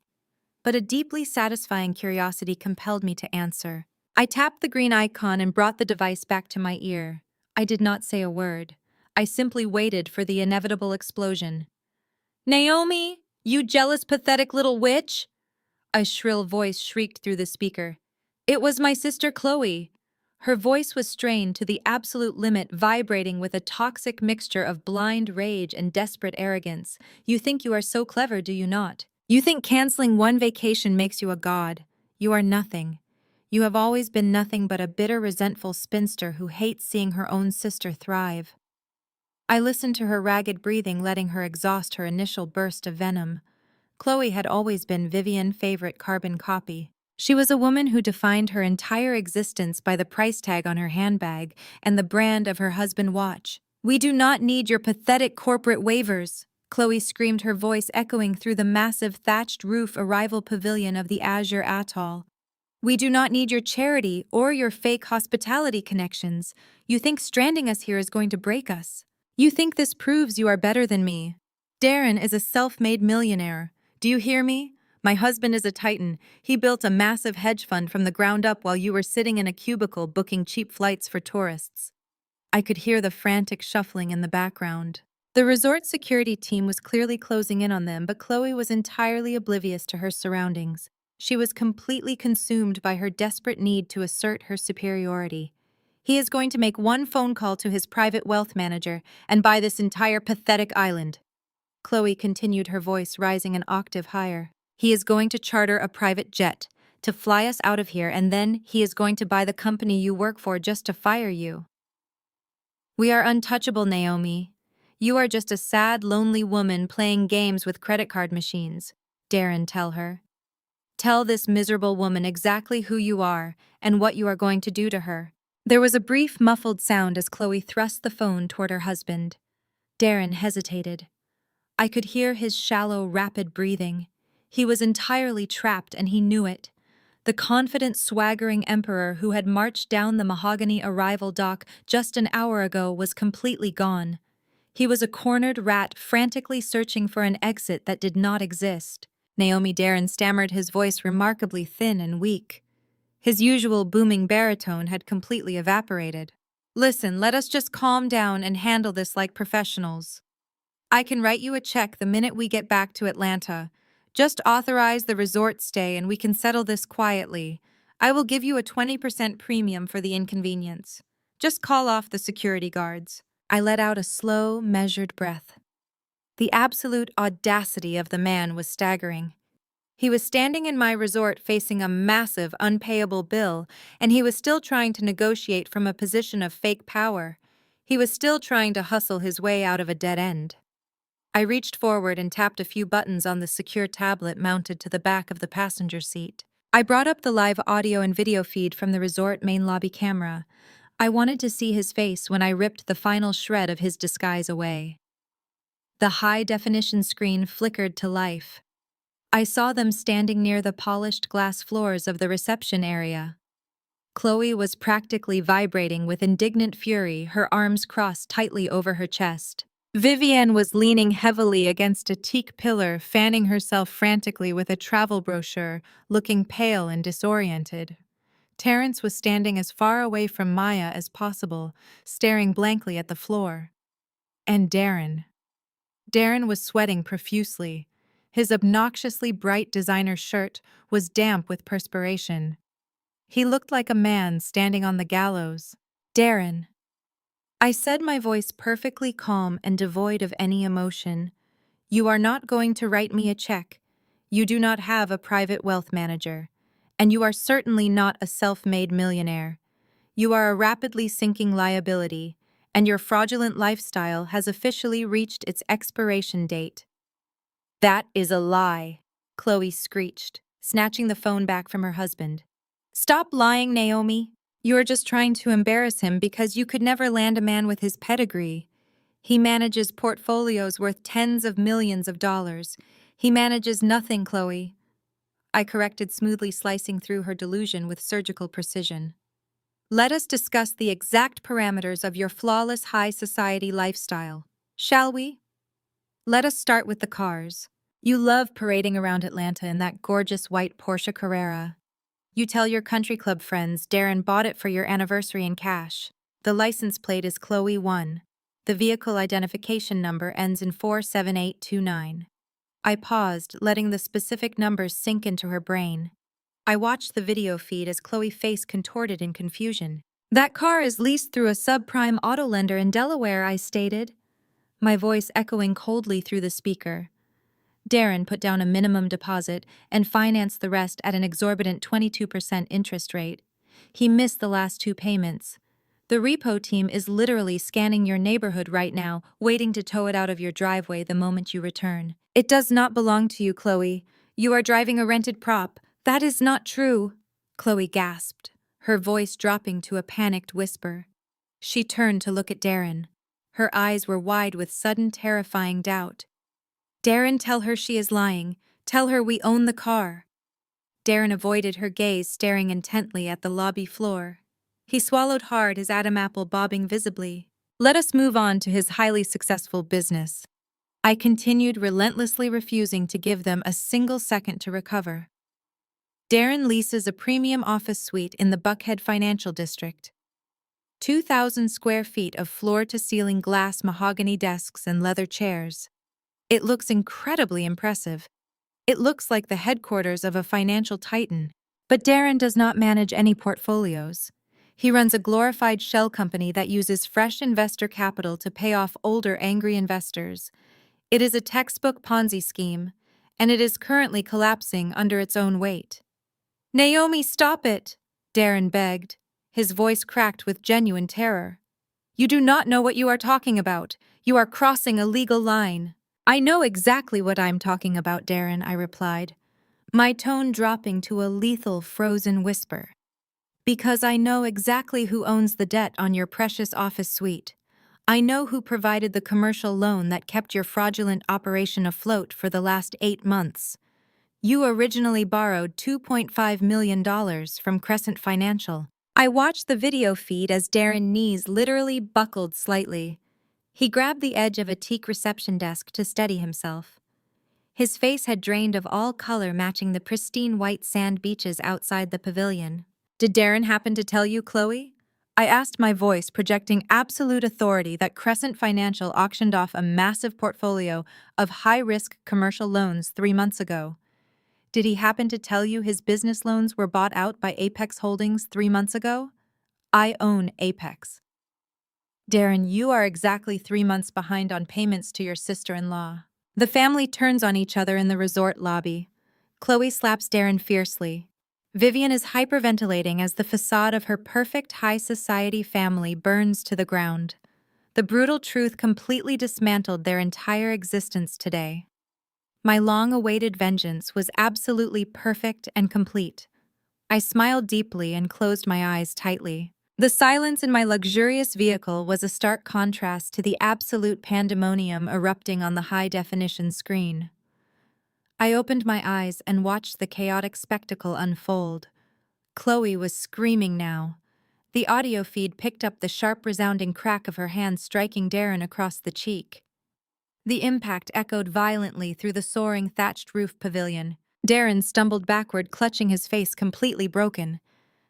But a deeply satisfying curiosity compelled me to answer. I tapped the green icon and brought the device back to my ear. I did not say a word. I simply waited for the inevitable explosion. "Naomi, you jealous, pathetic little witch!" A shrill voice shrieked through the speaker. It was my sister Chloe. Her voice was strained to the absolute limit, vibrating with a toxic mixture of blind rage and desperate arrogance. "You think you are so clever, do you not? You think canceling one vacation makes you a god. You are nothing. You have always been nothing but a bitter, resentful spinster who hates seeing her own sister thrive." I listened to her ragged breathing, letting her exhaust her initial burst of venom. Chloe had always been Vivian's favorite carbon copy. She was a woman who defined her entire existence by the price tag on her handbag and the brand of her husband's watch. "We do not need your pathetic corporate waivers," Chloe screamed, her voice echoing through the massive thatched roof arrival pavilion of the Azure Atoll. "We do not need your charity or your fake hospitality connections. You think stranding us here is going to break us. You think this proves you are better than me. Darren is a self-made millionaire. Do you hear me? My husband is a titan. He built a massive hedge fund from the ground up while you were sitting in a cubicle booking cheap flights for tourists." I could hear the frantic shuffling in the background. The resort security team was clearly closing in on them, but Chloe was entirely oblivious to her surroundings. She was completely consumed by her desperate need to assert her superiority. "He is going to make one phone call to his private wealth manager and buy this entire pathetic island." Chloe continued, her voice rising an octave higher. "He is going to charter a private jet to fly us out of here, and then he is going to buy the company you work for just to fire you. We are untouchable, Naomi. You are just a sad, lonely woman playing games with credit card machines." Darren tell her. "Tell this miserable woman exactly who you are and what you are going to do to her." There was a brief, muffled sound as Chloe thrust the phone toward her husband. Darren hesitated. I could hear his shallow, rapid breathing. He was entirely trapped, and he knew it. The confident, swaggering emperor who had marched down the mahogany arrival dock just an hour ago was completely gone. He was a cornered rat frantically searching for an exit that did not exist. Naomi, Darren stammered, his voice remarkably thin and weak. His usual booming baritone had completely evaporated. "Listen, let us just calm down and handle this like professionals. I can write you a check the minute we get back to Atlanta. Just authorize the resort stay and we can settle this quietly. I will give you a 20% premium for the inconvenience. Just call off the security guards." I let out a slow, measured breath. The absolute audacity of the man was staggering. He was standing in my resort facing a massive, unpayable bill, and he was still trying to negotiate from a position of fake power. He was still trying to hustle his way out of a dead end. I reached forward and tapped a few buttons on the secure tablet mounted to the back of the passenger seat. I brought up the live audio and video feed from the resort main lobby camera. I wanted to see his face when I ripped the final shred of his disguise away. The high-definition screen flickered to life. I saw them standing near the polished glass floors of the reception area. Chloe was practically vibrating with indignant fury, her arms crossed tightly over her chest. Vivian was leaning heavily against a teak pillar, fanning herself frantically with a travel brochure, looking pale and disoriented. Terrence was standing as far away from Maya as possible, staring blankly at the floor. And Darren. Darren was sweating profusely. His obnoxiously bright designer shirt was damp with perspiration. He looked like a man standing on the gallows. "Darren," I said, my voice perfectly calm and devoid of any emotion, "you are not going to write me a check. You do not have a private wealth manager. And you are certainly not a self-made millionaire. You are a rapidly sinking liability, and your fraudulent lifestyle has officially reached its expiration date." "That is a lie," Chloe screeched, snatching the phone back from her husband. "Stop lying, Naomi. You are just trying to embarrass him because you could never land a man with his pedigree. He manages portfolios worth tens of millions of dollars. He manages nothing, Chloe. I corrected, smoothly slicing through her delusion with surgical precision. Let us discuss the exact parameters of your flawless high society lifestyle, shall we? Let us start with the cars. You love parading around Atlanta in that gorgeous white Porsche Carrera. You tell your country club friends Darren bought it for your anniversary in cash. The license plate is Chloe 1. The vehicle identification number ends in 47829. I paused, letting the specific numbers sink into her brain. I watched the video feed as Chloe's face contorted in confusion. That car is leased through a subprime auto lender in Delaware, I stated, my voice echoing coldly through the speaker. Darren put down a minimum deposit and financed the rest at an exorbitant 22% interest rate. He missed the last two payments. The repo team is literally scanning your neighborhood right now, waiting to tow it out of your driveway the moment you return. It does not belong to you, Chloe. You are driving a rented prop. That is not true, Chloe gasped, her voice dropping to a panicked whisper. She turned to look at Darren. Her eyes were wide with sudden, terrifying doubt. Darren, tell her she is lying. Tell her we own the car. Darren avoided her gaze, staring intently at the lobby floor. He swallowed hard, his Adam apple bobbing visibly. Let us move on to his highly successful business. I continued, relentlessly refusing to give them a single second to recover. Darren leases a premium office suite in the Buckhead Financial District. 2,000 square feet of floor-to-ceiling glass mahogany desks and leather chairs. It looks incredibly impressive. It looks like the headquarters of a financial titan. But Darren does not manage any portfolios. He runs a glorified shell company that uses fresh investor capital to pay off older, angry investors. It is a textbook Ponzi scheme, and it is currently collapsing under its own weight. Naomi, stop it, Darren begged, his voice cracked with genuine terror. You do not know what you are talking about. You are crossing a legal line. I know exactly what I'm talking about, Darren, I replied, my tone dropping to a lethal, frozen whisper. Because I know exactly who owns the debt on your precious office suite. I know who provided the commercial loan that kept your fraudulent operation afloat for the last 8 months. You originally borrowed $2.5 million from Crescent Financial. I watched the video feed as Darren's knees literally buckled slightly. He grabbed the edge of a teak reception desk to steady himself. His face had drained of all color matching the pristine white sand beaches outside the pavilion. Did Darren happen to tell you, Chloe? I asked, my voice projecting absolute authority, that Crescent Financial auctioned off a massive portfolio of high-risk commercial loans 3 months ago. Did he happen to tell you his business loans were bought out by Apex Holdings 3 months ago? I own Apex. Darren, you are exactly 3 months behind on payments to your sister-in-law. The family turns on each other in the resort lobby. Chloe slaps Darren fiercely. Vivian is hyperventilating as the facade of her perfect high society family burns to the ground. The brutal truth completely dismantled their entire existence today. My long-awaited vengeance was absolutely perfect and complete. I smiled deeply and closed my eyes tightly. The silence in my luxurious vehicle was a stark contrast to the absolute pandemonium erupting on the high-definition screen. I opened my eyes and watched the chaotic spectacle unfold. Chloe was screaming now. The audio feed picked up the sharp, resounding crack of her hand striking Darren across the cheek. The impact echoed violently through the soaring thatched roof pavilion. Darren stumbled backward, clutching his face completely broken.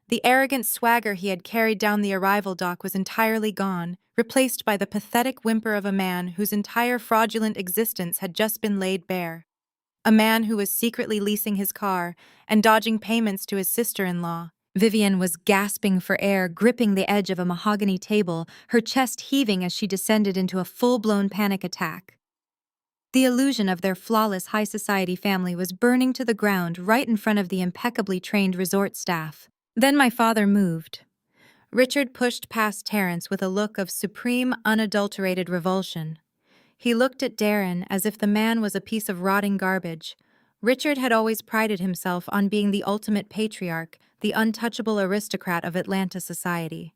The arrogant swagger he had carried down the arrival dock was entirely gone, replaced by the pathetic whimper of a man whose entire fraudulent existence had just been laid bare. A man who was secretly leasing his car and dodging payments to his sister-in-law. Vivian was gasping for air, gripping the edge of a mahogany table, her chest heaving as she descended into a full-blown panic attack. The illusion of their flawless high society family was burning to the ground right in front of the impeccably trained resort staff. Then my father moved. Richard pushed past Terrence with a look of supreme, unadulterated revulsion. He looked at Darren as if the man was a piece of rotting garbage. Richard had always prided himself on being the ultimate patriarch, the untouchable aristocrat of Atlanta society.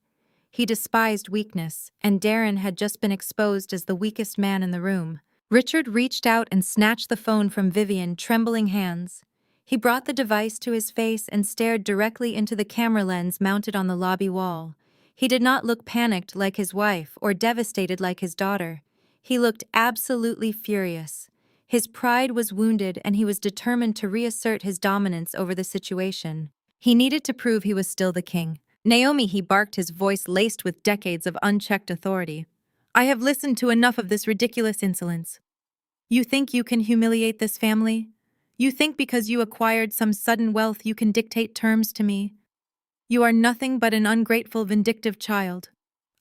He despised weakness, and Darren had just been exposed as the weakest man in the room. Richard reached out and snatched the phone from Vivian, trembling hands. He brought the device to his face and stared directly into the camera lens mounted on the lobby wall. He did not look panicked like his wife or devastated like his daughter. He looked absolutely furious. His pride was wounded and he was determined to reassert his dominance over the situation. He needed to prove he was still the king. Naomi, he barked, his voice laced with decades of unchecked authority. I have listened to enough of this ridiculous insolence. You think you can humiliate this family? You think because you acquired some sudden wealth you can dictate terms to me? You are nothing but an ungrateful, vindictive child.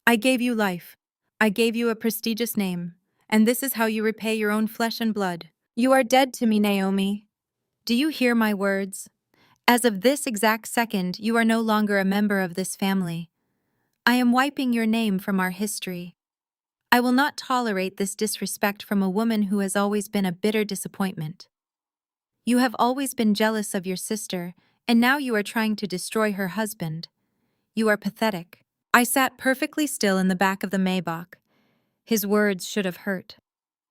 I gave you life. I gave you a prestigious name. And this is how you repay your own flesh and blood. You are dead to me, Naomi. Do you hear my words? As of this exact second, you are no longer a member of this family. I am wiping your name from our history. I will not tolerate this disrespect from a woman who has always been a bitter disappointment. You have always been jealous of your sister, and now you are trying to destroy her husband. You are pathetic. I sat perfectly still in the back of the Maybach. His words should have hurt.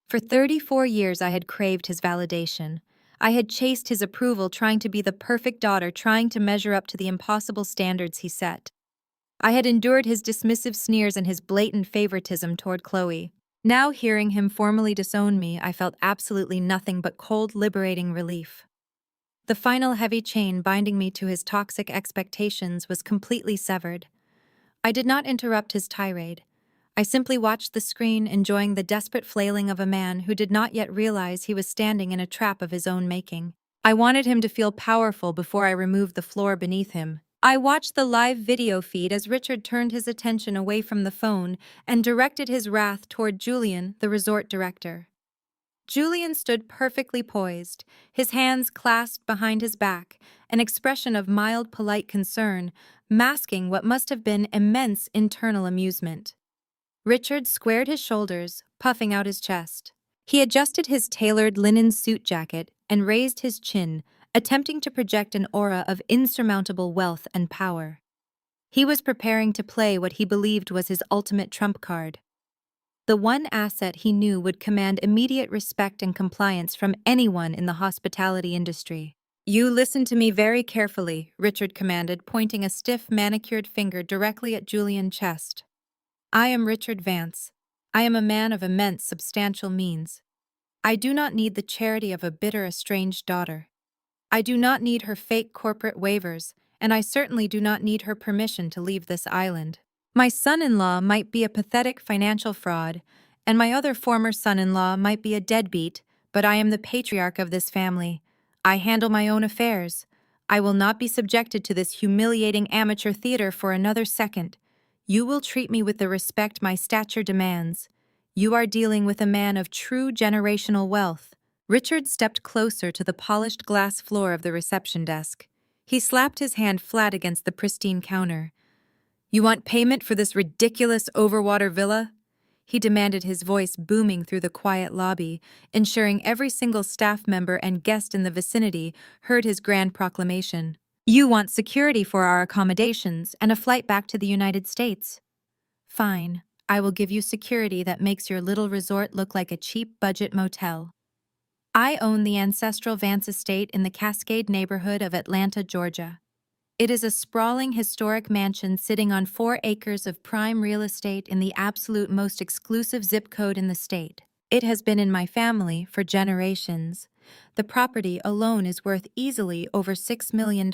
For 34 years I had craved his validation. I had chased his approval, trying to be the perfect daughter, trying to measure up to the impossible standards he set. I had endured his dismissive sneers and his blatant favoritism toward Chloe. Now, hearing him formally disown me, I felt absolutely nothing but cold, liberating relief. The final heavy chain binding me to his toxic expectations was completely severed. I did not interrupt his tirade. I simply watched the screen, enjoying the desperate flailing of a man who did not yet realize he was standing in a trap of his own making. I wanted him to feel powerful before I removed the floor beneath him. I watched the live video feed as Richard turned his attention away from the phone and directed his wrath toward Julian, the resort director. Julian stood perfectly poised, his hands clasped behind his back, an expression of mild, polite concern, masking what must have been immense internal amusement. Richard squared his shoulders, puffing out his chest. He adjusted his tailored linen suit jacket and raised his chin, attempting to project an aura of insurmountable wealth and power. He was preparing to play what he believed was his ultimate trump card. The one asset he knew would command immediate respect and compliance from anyone in the hospitality industry. You listen to me very carefully, Richard commanded, pointing a stiff, manicured finger directly at Julian's chest. I am Richard Vance. I am a man of immense, substantial means. I do not need the charity of a bitter, estranged daughter. I do not need her fake corporate waivers, and I certainly do not need her permission to leave this island. My son-in-law might be a pathetic financial fraud, and my other former son-in-law might be a deadbeat, but I am the patriarch of this family. I handle my own affairs. I will not be subjected to this humiliating amateur theater for another second. You will treat me with the respect my stature demands. You are dealing with a man of true generational wealth. Richard stepped closer to the polished glass floor of the reception desk. He slapped his hand flat against the pristine counter. You want payment for this ridiculous overwater villa? He demanded, his voice booming through the quiet lobby, ensuring every single staff member and guest in the vicinity heard his grand proclamation. You want security for our accommodations and a flight back to the United States. Fine, I will give you security that makes your little resort look like a cheap budget motel. I own the ancestral Vance estate in the Cascade neighborhood of Atlanta, Georgia. It is a sprawling historic mansion sitting on 4 acres of prime real estate in the absolute most exclusive zip code in the state. It has been in my family for generations. The property alone is worth easily over $6 million.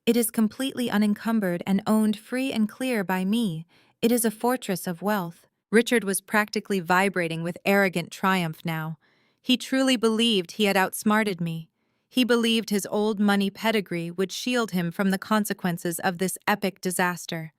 It is completely unencumbered and owned free and clear by me. It is a fortress of wealth. Richard was practically vibrating with arrogant triumph now. He truly believed he had outsmarted me. He believed his old money pedigree would shield him from the consequences of this epic disaster.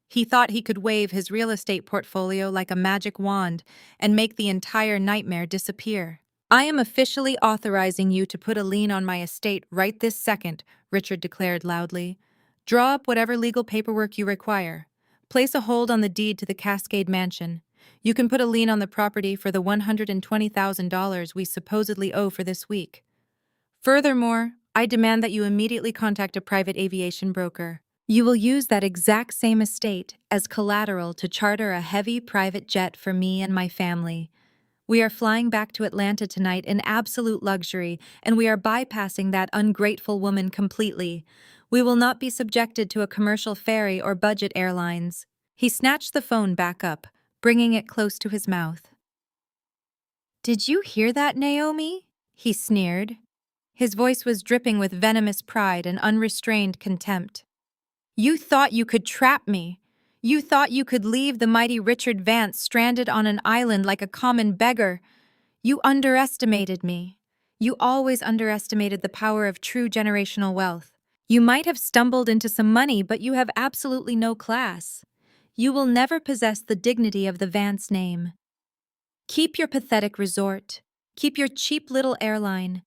He thought he could wave his real estate portfolio like a magic wand and make the entire nightmare disappear. I am officially authorizing you to put a lien on my estate right this second, Richard declared loudly. Draw up whatever legal paperwork you require. Place a hold on the deed to the Cascade Mansion. You can put a lien on the property for the $120,000 we supposedly owe for this week. Furthermore, I demand that you immediately contact a private aviation broker. You will use that exact same estate as collateral to charter a heavy private jet for me and my family. We are flying back to Atlanta tonight in absolute luxury, and we are bypassing that ungrateful woman completely. We will not be subjected to a commercial ferry or budget airlines. He snatched the phone back up, bringing it close to his mouth. Did you hear that, Naomi? He sneered. His voice was dripping with venomous pride and unrestrained contempt. You thought you could trap me. You thought you could leave the mighty Richard Vance stranded on an island like a common beggar. You underestimated me. You always underestimated the power of true generational wealth. You might have stumbled into some money, but you have absolutely no class. You will never possess the dignity of the Vance name. Keep your pathetic resort. Keep your cheap little airline.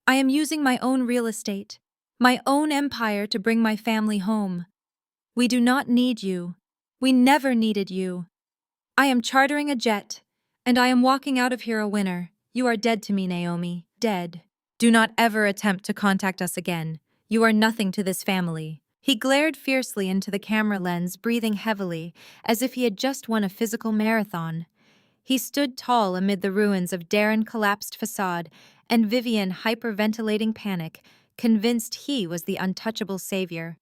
I am using my own real estate, my own empire to bring my family home. We do not need you. We never needed you. I am chartering a jet, and I am walking out of here a winner. You are dead to me, Naomi. Dead. Do not ever attempt to contact us again. You are nothing to this family. He glared fiercely into the camera lens, breathing heavily, as if he had just won a physical marathon. He stood tall amid the ruins of Darren's collapsed facade and Vivian hyperventilating panic, convinced he was the untouchable savior.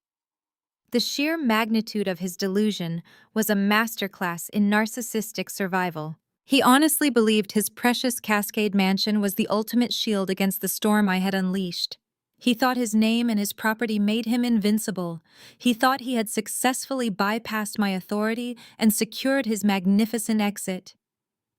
The sheer magnitude of his delusion was a masterclass in narcissistic survival. He honestly believed his precious Cascade mansion was the ultimate shield against the storm I had unleashed. He thought his name and his property made him invincible. He thought he had successfully bypassed my authority and secured his magnificent exit.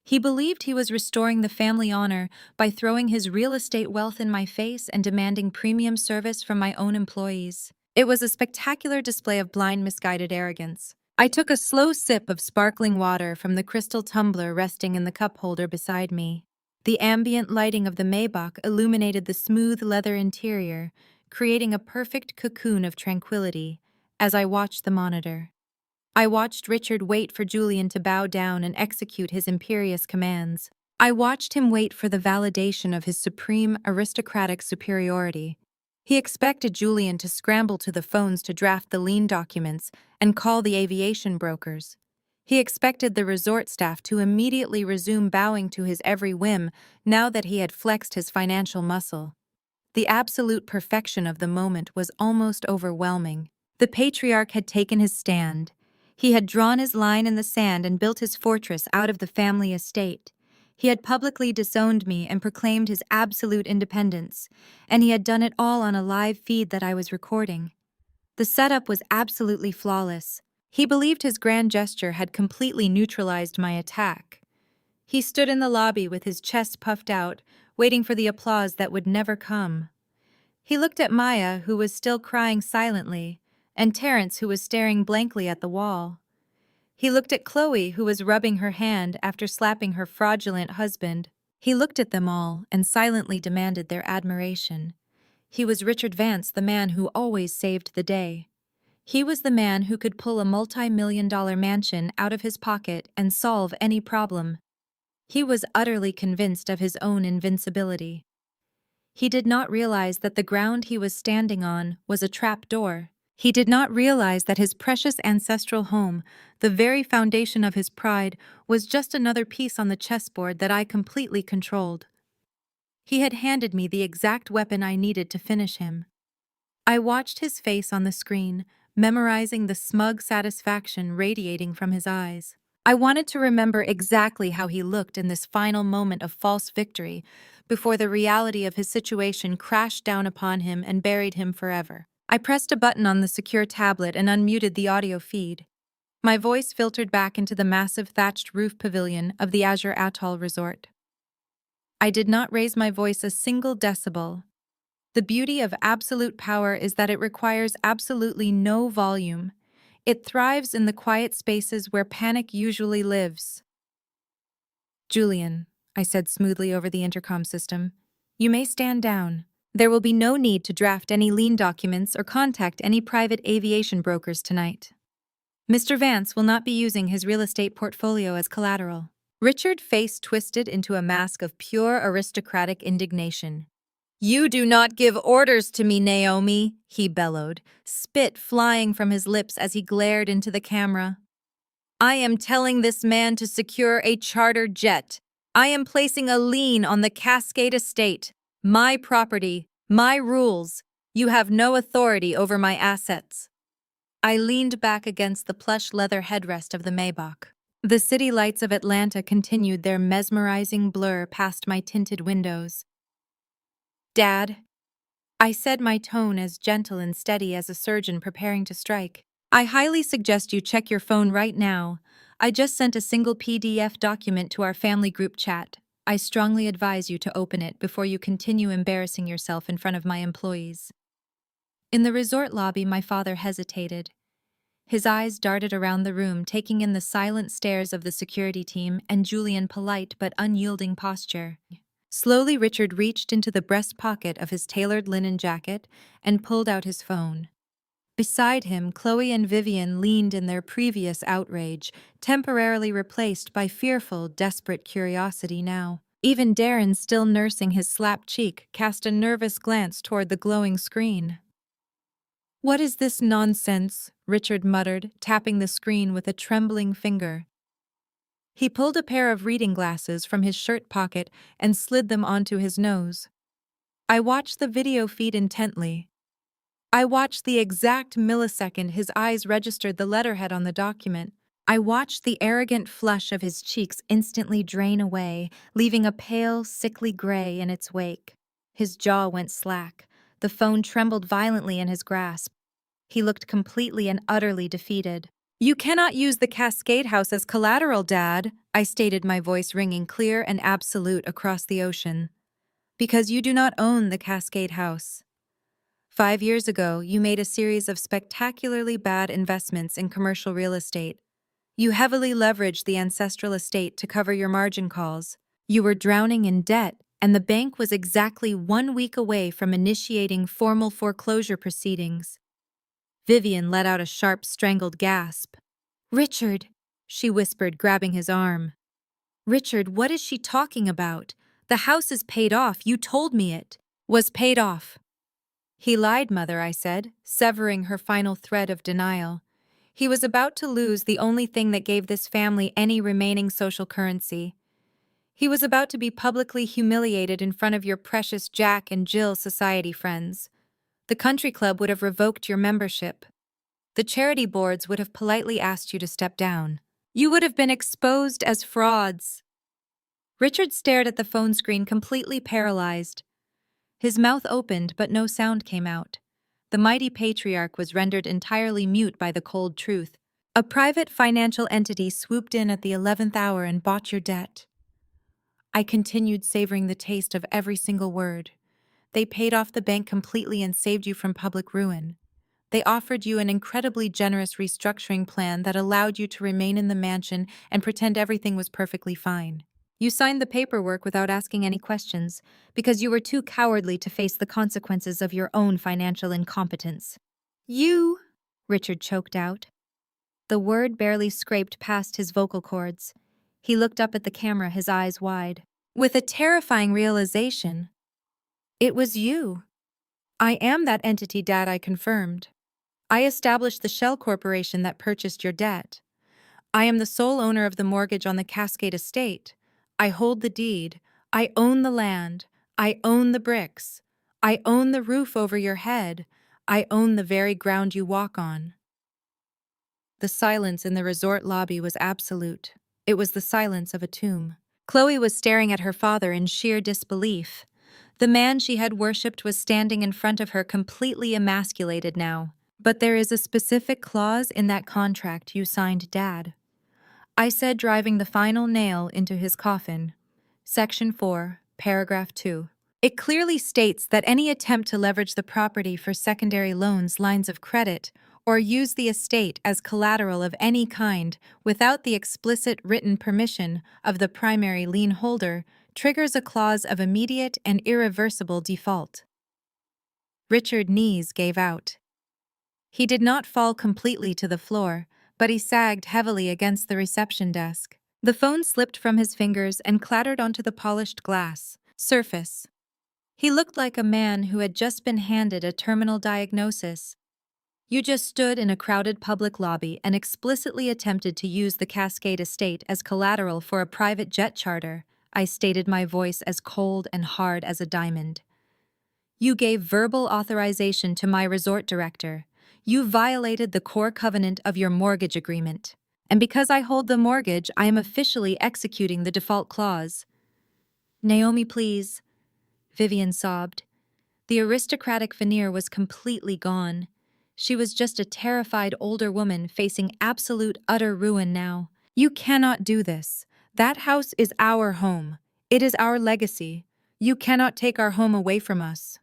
He believed he was restoring the family honor by throwing his real estate wealth in my face and demanding premium service from my own employees. It was a spectacular display of blind, misguided arrogance. I took a slow sip of sparkling water from the crystal tumbler resting in the cup holder beside me. The ambient lighting of the Maybach illuminated the smooth leather interior, creating a perfect cocoon of tranquility as I watched the monitor. I watched Richard wait for Julian to bow down and execute his imperious commands. I watched him wait for the validation of his supreme aristocratic superiority. He expected Julian to scramble to the phones to draft the lien documents and call the aviation brokers. He expected the resort staff to immediately resume bowing to his every whim now that he had flexed his financial muscle. The absolute perfection of the moment was almost overwhelming. The patriarch had taken his stand. He had drawn his line in the sand and built his fortress out of the family estate. He had publicly disowned me and proclaimed his absolute independence, and he had done it all on a live feed that I was recording. The setup was absolutely flawless. He believed his grand gesture had completely neutralized my attack. He stood in the lobby with his chest puffed out, waiting for the applause that would never come. He looked at Maya, who was still crying silently, and Terrence, who was staring blankly at the wall. He looked at Chloe, who was rubbing her hand after slapping her fraudulent husband. He looked at them all and silently demanded their admiration. He was Richard Vance, the man who always saved the day. He was the man who could pull a multi-million-dollar mansion out of his pocket and solve any problem. He was utterly convinced of his own invincibility. He did not realize that the ground he was standing on was a trap door. He did not realize that his precious ancestral home, the very foundation of his pride, was just another piece on the chessboard that I completely controlled. He had handed me the exact weapon I needed to finish him. I watched his face on the screen, memorizing the smug satisfaction radiating from his eyes. I wanted to remember exactly how he looked in this final moment of false victory before the reality of his situation crashed down upon him and buried him forever. I pressed a button on the secure tablet and unmuted the audio feed. My voice filtered back into the massive thatched roof pavilion of the Azure Atoll Resort. I did not raise my voice a single decibel. The beauty of absolute power is that it requires absolutely no volume. It thrives in the quiet spaces where panic usually lives. Julian, I said smoothly over the intercom system, you may stand down. There will be no need to draft any lien documents or contact any private aviation brokers tonight. Mr. Vance will not be using his real estate portfolio as collateral. Richard's face twisted into a mask of pure aristocratic indignation. You do not give orders to me, Naomi, he bellowed, spit flying from his lips as he glared into the camera. I am telling this man to secure a charter jet. I am placing a lien on the Cascade estate. My property, my rules. You have no authority over my assets. I leaned back against the plush leather headrest of the Maybach. The city lights of Atlanta continued their mesmerizing blur past my tinted windows. Dad, I said, my tone as gentle and steady as a surgeon preparing to strike. I highly suggest you check your phone right now. I just sent a single PDF document to our family group chat. I strongly advise you to open it before you continue embarrassing yourself in front of my employees. In the resort lobby, my father hesitated. His eyes darted around the room, taking in the silent stares of the security team and Julian's polite but unyielding posture. Slowly, Richard reached into the breast pocket of his tailored linen jacket and pulled out his phone. Beside him, Chloe and Vivian leaned in their previous outrage, temporarily replaced by fearful, desperate curiosity now. Even Darren, still nursing his slapped cheek, cast a nervous glance toward the glowing screen. What is this nonsense? Richard muttered, tapping the screen with a trembling finger. He pulled a pair of reading glasses from his shirt pocket and slid them onto his nose. I watched the video feed intently. I watched the exact millisecond his eyes registered the letterhead on the document. I watched the arrogant flush of his cheeks instantly drain away, leaving a pale, sickly gray in its wake. His jaw went slack. The phone trembled violently in his grasp. He looked completely and utterly defeated. You cannot use the Cascade House as collateral, Dad, I stated, my voice ringing clear and absolute across the ocean. Because you do not own the Cascade House. 5 years ago, you made a series of spectacularly bad investments in commercial real estate. You heavily leveraged the ancestral estate to cover your margin calls. You were drowning in debt, and the bank was exactly 1 week away from initiating formal foreclosure proceedings. Vivian let out a sharp, strangled gasp. Richard, she whispered, grabbing his arm. Richard, what is she talking about? The house is paid off. You told me it was paid off. He lied, Mother, I said, severing her final thread of denial. He was about to lose the only thing that gave this family any remaining social currency. He was about to be publicly humiliated in front of your precious Jack and Jill society friends. The country club would have revoked your membership. The charity boards would have politely asked you to step down. You would have been exposed as frauds. Richard stared at the phone screen, completely paralyzed. His mouth opened, but no sound came out. The mighty patriarch was rendered entirely mute by the cold truth. A private financial entity swooped in at the 11th hour and bought your debt. I continued, savoring the taste of every single word. They paid off the bank completely and saved you from public ruin. They offered you an incredibly generous restructuring plan that allowed you to remain in the mansion and pretend everything was perfectly fine. You signed the paperwork without asking any questions because you were too cowardly to face the consequences of your own financial incompetence. You, Richard choked out. The word barely scraped past his vocal cords. He looked up at the camera, his eyes wide. With a terrifying realization. It was you. I am that entity, Dad, I confirmed. I established the shell corporation that purchased your debt. I am the sole owner of the mortgage on the Cascade estate. I hold the deed. I own the land. I own the bricks. I own the roof over your head. I own the very ground you walk on. The silence in the resort lobby was absolute. It was the silence of a tomb. Chloe was staring at her father in sheer disbelief. The man she had worshipped was standing in front of her, completely emasculated now. But there is a specific clause in that contract you signed, Dad, I said, driving the final nail into his coffin. Section 4, paragraph 2. It clearly states that any attempt to leverage the property for secondary loans, lines of credit, or use the estate as collateral of any kind without the explicit written permission of the primary lien holder triggers a clause of immediate and irreversible default. Richard's knees gave out. He did not fall completely to the floor, but he sagged heavily against the reception desk. The phone slipped from his fingers and clattered onto the polished glass surface. He looked like a man who had just been handed a terminal diagnosis. You just stood in a crowded public lobby and explicitly attempted to use the Cascade estate as collateral for a private jet charter, I stated, my voice as cold and hard as a diamond. You gave verbal authorization to my resort director. You violated the core covenant of your mortgage agreement. And because I hold the mortgage, I am officially executing the default clause. Naomi, please, Vivian sobbed. The aristocratic veneer was completely gone. She was just a terrified older woman facing absolute utter ruin now. You cannot do this. That house is our home. It is our legacy. You cannot take our home away from us.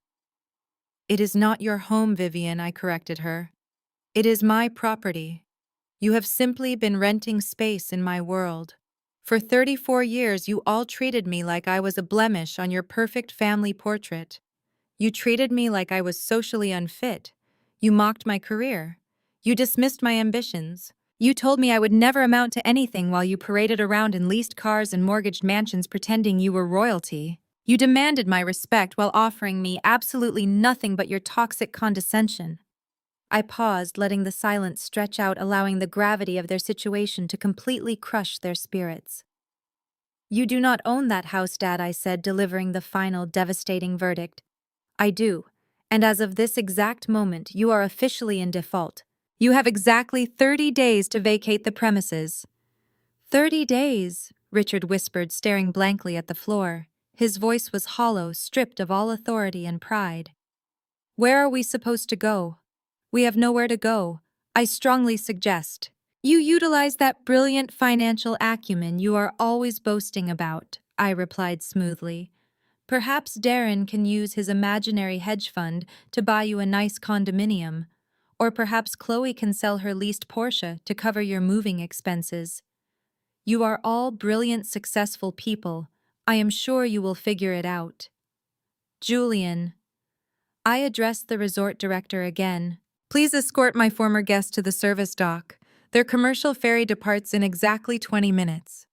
It is not your home, Vivian, I corrected her. It is my property. You have simply been renting space in my world. For 34 years, you all treated me like I was a blemish on your perfect family portrait. You treated me like I was socially unfit. You mocked my career. You dismissed my ambitions. You told me I would never amount to anything while you paraded around in leased cars and mortgaged mansions pretending you were royalty. You demanded my respect while offering me absolutely nothing but your toxic condescension. I paused, letting the silence stretch out, allowing the gravity of their situation to completely crush their spirits. You do not own that house, Dad, I said, delivering the final, devastating verdict. I do, and as of this exact moment, you are officially in default. You have exactly 30 days to vacate the premises. 30 days, Richard whispered, staring blankly at the floor. His voice was hollow, stripped of all authority and pride. Where are we supposed to go? We have nowhere to go. I strongly suggest you utilize that brilliant financial acumen you are always boasting about, I replied smoothly. Perhaps Darren can use his imaginary hedge fund to buy you a nice condominium, or perhaps Chloe can sell her leased Porsche to cover your moving expenses. You are all brilliant, successful people. I am sure you will figure it out. Julian. I addressed the resort director again. Please escort my former guest to the service dock. Their commercial ferry departs in exactly 20 minutes.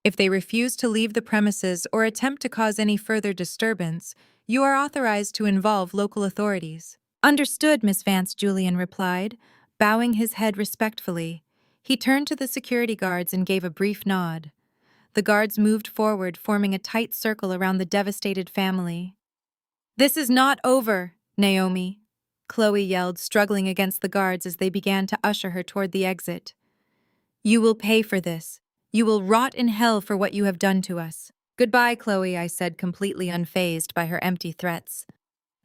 If they refuse to leave the premises or attempt to cause any further disturbance, you are authorized to involve local authorities. Understood, Miss Vance, Julian replied, bowing his head respectfully. He turned to the security guards and gave a brief nod. The guards moved forward, forming a tight circle around the devastated family. This is not over, Naomi, Chloe yelled, struggling against the guards as they began to usher her toward the exit. You will pay for this. You will rot in hell for what you have done to us. Goodbye, Chloe, I said, completely unfazed by her empty threats.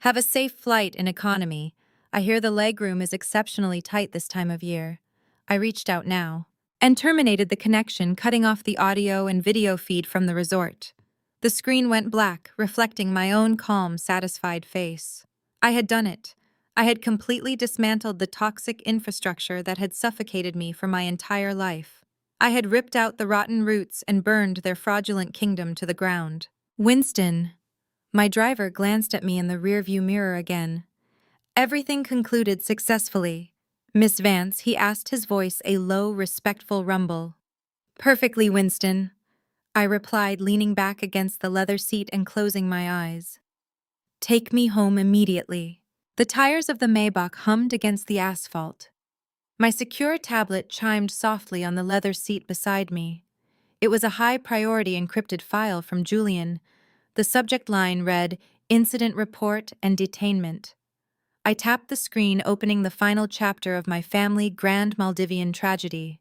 Have a safe flight in economy. I hear the legroom is exceptionally tight this time of year. I reached out now and terminated the connection, cutting off the audio and video feed from the resort. The screen went black, reflecting my own calm, satisfied face. I had done it. I had completely dismantled the toxic infrastructure that had suffocated me for my entire life. I had ripped out the rotten roots and burned their fraudulent kingdom to the ground. Winston. My driver glanced at me in the rearview mirror again. Everything concluded successfully. Miss Vance, he asked, his voice a low, respectful rumble. Perfectly, Winston, I replied, leaning back against the leather seat and closing my eyes. Take me home immediately. The tires of the Maybach hummed against the asphalt. My secure tablet chimed softly on the leather seat beside me. It was a high-priority encrypted file from Julian. The subject line read, Incident Report and Detainment. I tapped the screen, opening the final chapter of my family grand Maldivian tragedy.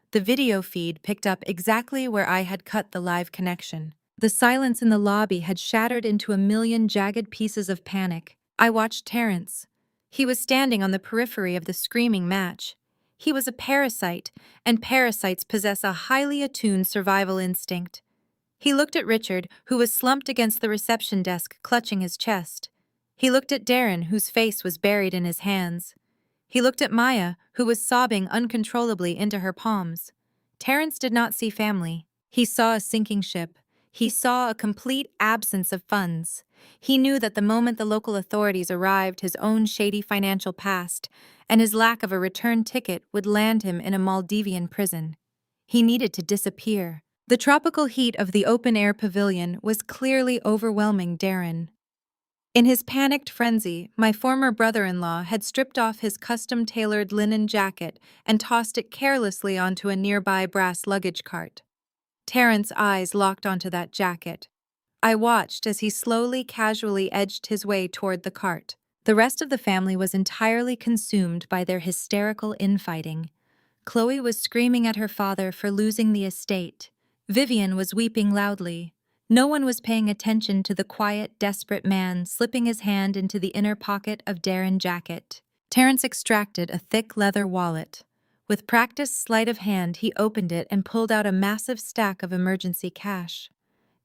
The video feed picked up exactly where I had cut the live connection. The silence in the lobby had shattered into a million jagged pieces of panic. I watched Terrence. He was standing on the periphery of the screaming match. He was a parasite, and parasites possess a highly attuned survival instinct. He looked at Richard, who was slumped against the reception desk, clutching his chest. He looked at Darren, whose face was buried in his hands. He looked at Maya, who was sobbing uncontrollably into her palms. Terrence did not see family. He saw a sinking ship. He saw a complete absence of funds. He knew that the moment the local authorities arrived, his own shady financial past and his lack of a return ticket would land him in a Maldivian prison. He needed to disappear. The tropical heat of the open-air pavilion was clearly overwhelming Darren. In his panicked frenzy, my former brother-in-law had stripped off his custom-tailored linen jacket and tossed it carelessly onto a nearby brass luggage cart. Terrence's eyes locked onto that jacket. I watched as he slowly, casually edged his way toward the cart. The rest of the family was entirely consumed by their hysterical infighting. Chloe was screaming at her father for losing the estate. Vivian was weeping loudly. No one was paying attention to the quiet, desperate man slipping his hand into the inner pocket of Darren's jacket. Terrence extracted a thick leather wallet. With practiced sleight of hand, he opened it and pulled out a massive stack of emergency cash.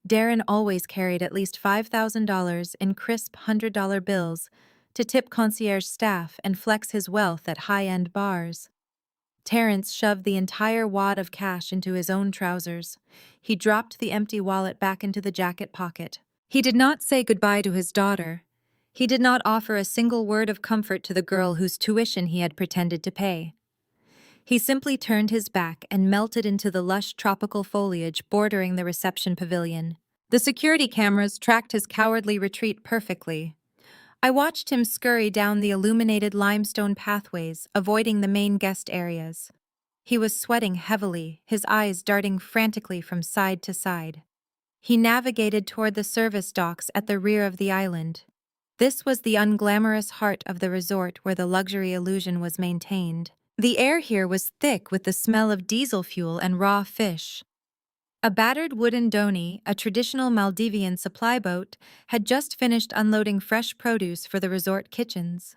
Darren always carried at least $5,000 in crisp $100 bills to tip concierge staff and flex his wealth at high-end bars. Terrence shoved the entire wad of cash into his own trousers. He dropped the empty wallet back into the jacket pocket. He did not say goodbye to his daughter. He did not offer a single word of comfort to the girl whose tuition he had pretended to pay. He simply turned his back and melted into the lush tropical foliage bordering the reception pavilion. The security cameras tracked his cowardly retreat perfectly. I watched him scurry down the illuminated limestone pathways, avoiding the main guest areas. He was sweating heavily, his eyes darting frantically from side to side. He navigated toward the service docks at the rear of the island. This was the unglamorous heart of the resort where the luxury illusion was maintained. The air here was thick with the smell of diesel fuel and raw fish. A battered wooden dhoni, a traditional Maldivian supply boat, had just finished unloading fresh produce for the resort kitchens.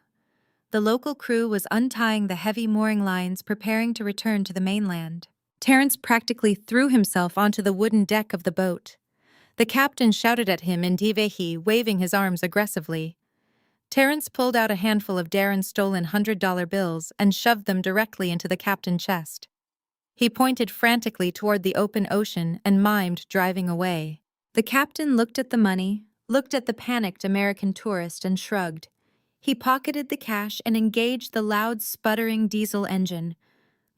The local crew was untying the heavy mooring lines, preparing to return to the mainland. Terrence practically threw himself onto the wooden deck of the boat. The captain shouted at him in Divehi, waving his arms aggressively. Terrence pulled out a handful of Darren's stolen $100 bills and shoved them directly into the captain's chest. He pointed frantically toward the open ocean and mimed driving away. The captain looked at the money, looked at the panicked American tourist and shrugged. He pocketed the cash and engaged the loud, sputtering diesel engine.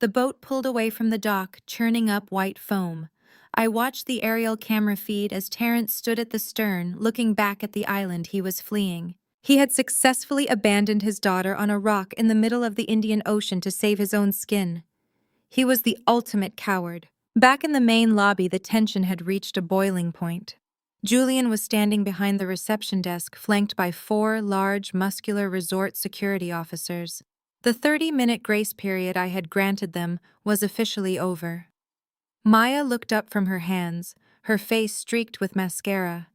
The boat pulled away from the dock, churning up white foam. I watched the aerial camera feed as Terrence stood at the stern, looking back at the island he was fleeing. He had successfully abandoned his daughter on a rock in the middle of the Indian Ocean to save his own skin. He was the ultimate coward. Back in the main lobby, the tension had reached a boiling point. Julian was standing behind the reception desk, flanked by 4 large, muscular resort security officers. The 30-minute grace period I had granted them was officially over. Maya looked up from her hands, her face streaked with mascara.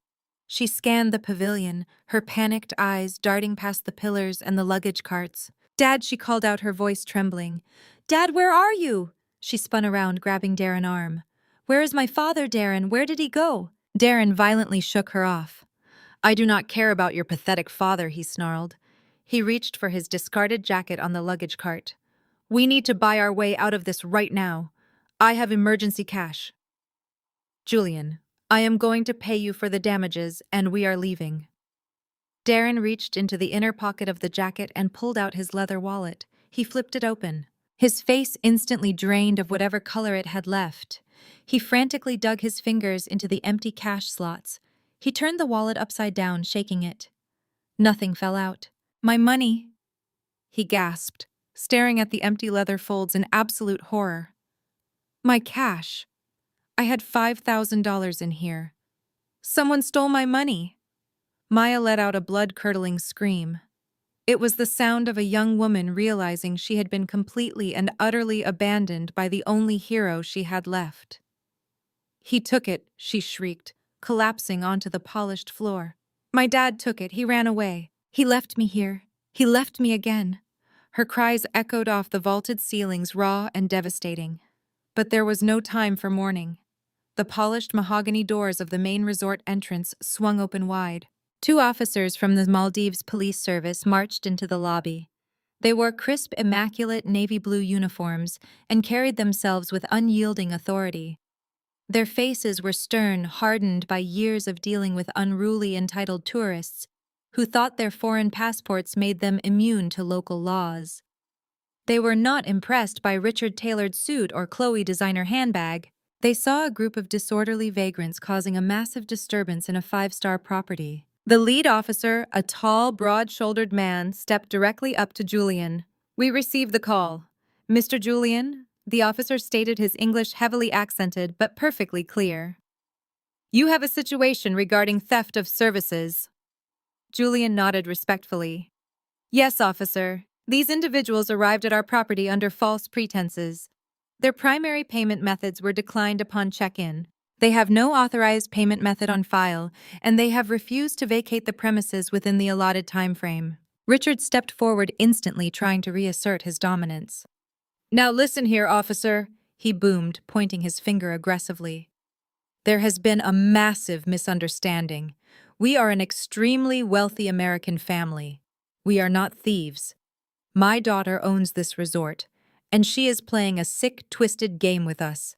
She scanned the pavilion, her panicked eyes darting past the pillars and the luggage carts. "Dad," she called out, her voice trembling. "Dad, where are you?" She spun around, grabbing Darren's arm. "Where is my father, Darren? Where did he go?" Darren violently shook her off. "I do not care about your pathetic father," he snarled. He reached for his discarded jacket on the luggage cart. "We need to buy our way out of this right now. I have emergency cash. Julian, I am going to pay you for the damages, and we are leaving." Darren reached into the inner pocket of the jacket and pulled out his leather wallet. He flipped it open. His face instantly drained of whatever color it had left. He frantically dug his fingers into the empty cash slots. He turned the wallet upside down, shaking it. Nothing fell out. "My money," he gasped, staring at the empty leather folds in absolute horror. "My cash. I had $5,000 in here. Someone stole my money." Maya let out a blood-curdling scream. It was the sound of a young woman realizing she had been completely and utterly abandoned by the only hero she had left. "He took it," she shrieked, collapsing onto the polished floor. "My dad took it. He ran away. He left me here. He left me again." Her cries echoed off the vaulted ceilings, raw and devastating. But there was no time for mourning. The polished mahogany doors of the main resort entrance swung open wide. 2 officers from the Maldives Police Service marched into the lobby. They wore crisp, immaculate navy blue uniforms and carried themselves with unyielding authority. Their faces were stern, hardened by years of dealing with unruly, entitled tourists who thought their foreign passports made them immune to local laws. They were not impressed by Richard tailored suit or Chloe designer handbag. They saw a group of disorderly vagrants causing a massive disturbance in a 5-star property. The lead officer, a tall, broad-shouldered man, stepped directly up to Julian. "We received the call. Mr. Julian," the officer stated, his English heavily accented but perfectly clear. "You have a situation regarding theft of services." Julian nodded respectfully. "Yes, officer. These individuals arrived at our property under false pretenses. Their primary payment methods were declined upon check-in. They have no authorized payment method on file, and they have refused to vacate the premises within the allotted time frame." Richard stepped forward instantly, trying to reassert his dominance. "Now listen here, officer," he boomed, pointing his finger aggressively. "There has been a massive misunderstanding. We are an extremely wealthy American family. We are not thieves. My daughter owns this resort, and she is playing a sick, twisted game with us.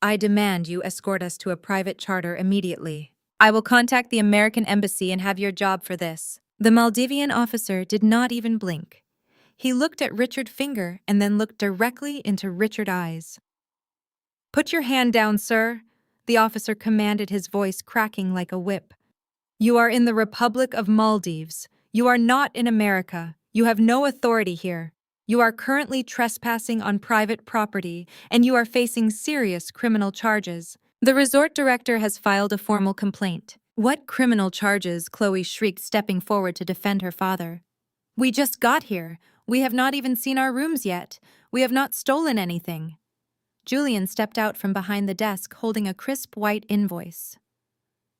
I demand you escort us to a private charter immediately. I will contact the American embassy and have your job for this." The Maldivian officer did not even blink. He looked at Richard's finger and then looked directly into Richard's eyes. "Put your hand down, sir," the officer commanded, his voice cracking like a whip. "You are in the Republic of Maldives. You are not in America. You have no authority here. You are currently trespassing on private property, and you are facing serious criminal charges. The resort director has filed a formal complaint." "What criminal charges?" Chloe shrieked, stepping forward to defend her father. "We just got here. We have not even seen our rooms yet. We have not stolen anything." Julian stepped out from behind the desk, holding a crisp white invoice.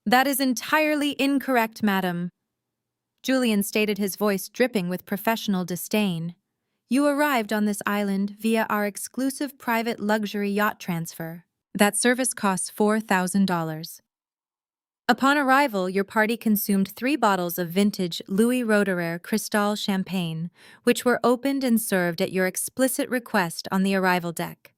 "That is entirely incorrect, madam," Julian stated, his voice dripping with professional disdain. "You arrived on this island via our exclusive private luxury yacht transfer. That service costs $4,000. Upon arrival, your party consumed 3 bottles of vintage Louis Roederer Cristal champagne, which were opened and served at your explicit request on the arrival deck.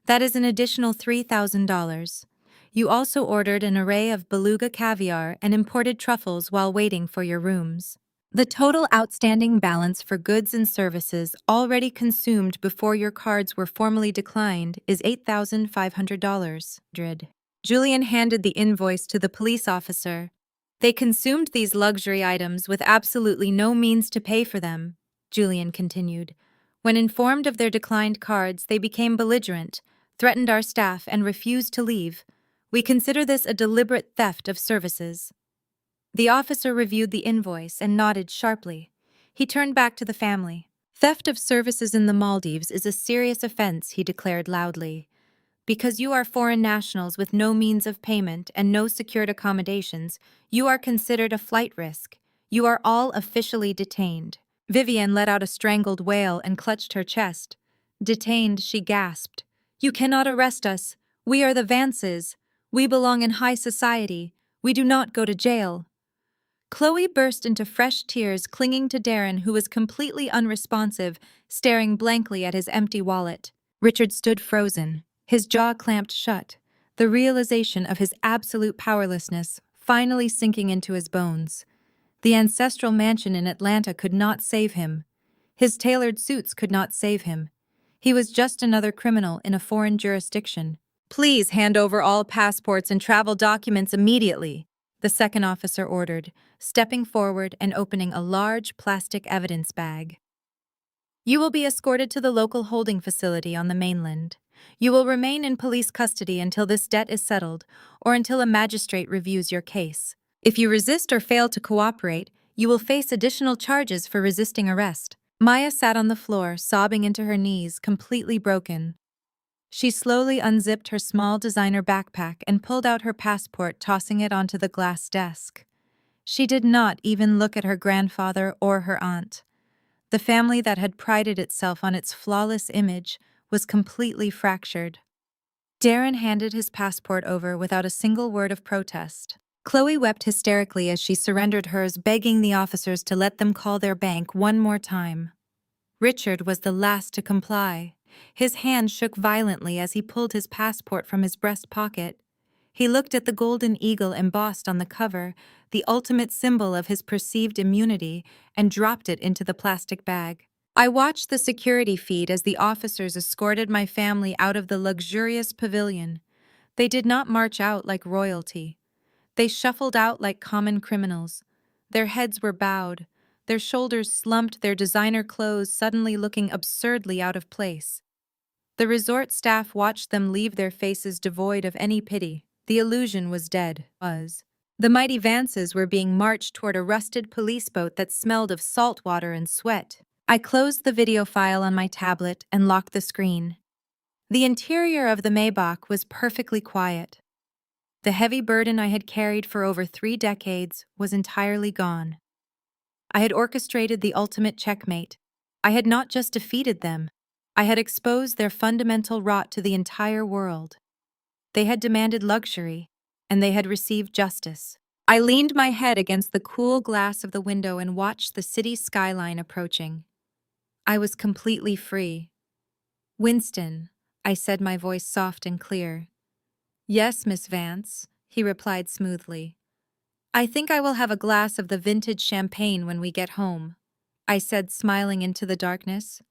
That is an additional $3,000. You also ordered an array of beluga caviar and imported truffles while waiting for your rooms. The total outstanding balance for goods and services already consumed before your cards were formally declined is $8,500. Julian handed the invoice to the police officer. "They consumed these luxury items with absolutely no means to pay for them," Julian continued. "When informed of their declined cards, they became belligerent, threatened our staff, and refused to leave. We consider this a deliberate theft of services." The officer reviewed the invoice and nodded sharply. He turned back to the family. "Theft of services in the Maldives is a serious offense," he declared loudly. "Because you are foreign nationals with no means of payment and no secured accommodations, you are considered a flight risk. You are all officially detained." Vivienne let out a strangled wail and clutched her chest. "Detained," she gasped. "You cannot arrest us. We are the Vances. We belong in high society. We do not go to jail." Chloe burst into fresh tears, clinging to Darren, who was completely unresponsive, staring blankly at his empty wallet. Richard stood frozen, his jaw clamped shut, the realization of his absolute powerlessness finally sinking into his bones. The ancestral mansion in Atlanta could not save him. His tailored suits could not save him. He was just another criminal in a foreign jurisdiction. "Please hand over all passports and travel documents immediately," the second officer ordered, stepping forward and opening a large plastic evidence bag. "You will be escorted to the local holding facility on the mainland. You will remain in police custody until this debt is settled or until a magistrate reviews your case. If you resist or fail to cooperate, you will face additional charges for resisting arrest." Maya sat on the floor, sobbing into her knees, completely broken. She slowly unzipped her small designer backpack and pulled out her passport, tossing it onto the glass desk. She did not even look at her grandfather or her aunt. The family that had prided itself on its flawless image was completely fractured. Darren handed his passport over without a single word of protest. Chloe wept hysterically as she surrendered hers, begging the officers to let them call their bank one more time. Richard was the last to comply. His hand shook violently as he pulled his passport from his breast pocket. He looked at the golden eagle embossed on the cover, the ultimate symbol of his perceived immunity, and dropped it into the plastic bag. I watched the security feed as the officers escorted my family out of the luxurious pavilion. They did not march out like royalty. They shuffled out like common criminals. Their heads were bowed, their shoulders slumped, their designer clothes suddenly looking absurdly out of place. The resort staff watched them leave, their faces devoid of any pity. The illusion was dead. The mighty Vances were being marched toward a rusted police boat that smelled of salt water and sweat. I closed the video file on my tablet and locked the screen. The interior of the Maybach was perfectly quiet. The heavy burden I had carried for over 3 decades was entirely gone. I had orchestrated the ultimate checkmate. I had not just defeated them, I had exposed their fundamental rot to the entire world. They had demanded luxury, and they had received justice. I leaned my head against the cool glass of the window and watched the city skyline approaching. I was completely free. "Winston," I said, my voice soft and clear. "Yes, Miss Vance," he replied smoothly. "I think I will have a glass of the vintage champagne when we get home," I said, smiling into the darkness.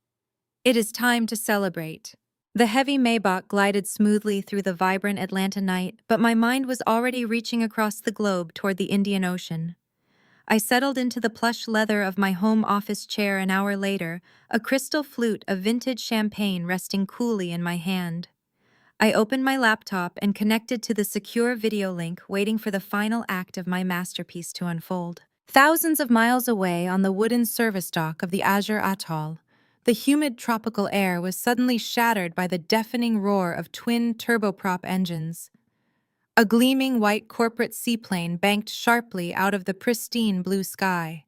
"It is time to celebrate." The heavy Maybach glided smoothly through the vibrant Atlanta night, but my mind was already reaching across the globe toward the Indian Ocean. I settled into the plush leather of my home office chair an hour later, a crystal flute of vintage champagne resting coolly in my hand. I opened my laptop and connected to the secure video link, waiting for the final act of my masterpiece to unfold. Thousands of miles away on the wooden service dock of the Azure Atoll, the humid tropical air was suddenly shattered by the deafening roar of twin turboprop engines. A gleaming white corporate seaplane banked sharply out of the pristine blue sky.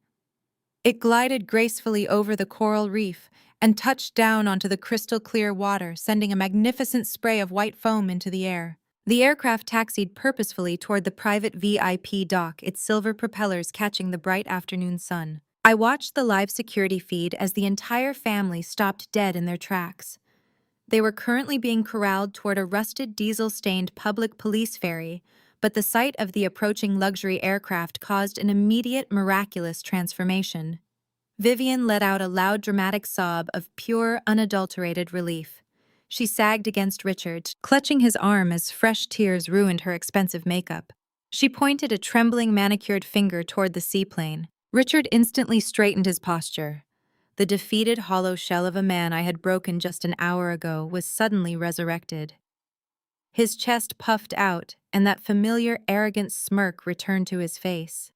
It glided gracefully over the coral reef and touched down onto the crystal-clear water, sending a magnificent spray of white foam into the air. The aircraft taxied purposefully toward the private VIP dock, its silver propellers catching the bright afternoon sun. I watched the live security feed as the entire family stopped dead in their tracks. They were currently being corralled toward a rusted diesel-stained public police ferry, but the sight of the approaching luxury aircraft caused an immediate, miraculous transformation. Vivian let out a loud, dramatic sob of pure, unadulterated relief. She sagged against Richard, clutching his arm as fresh tears ruined her expensive makeup. She pointed a trembling, manicured finger toward the seaplane. Richard instantly straightened his posture. The defeated hollow shell of a man I had broken just an hour ago was suddenly resurrected. His chest puffed out, and that familiar, arrogant smirk returned to his face.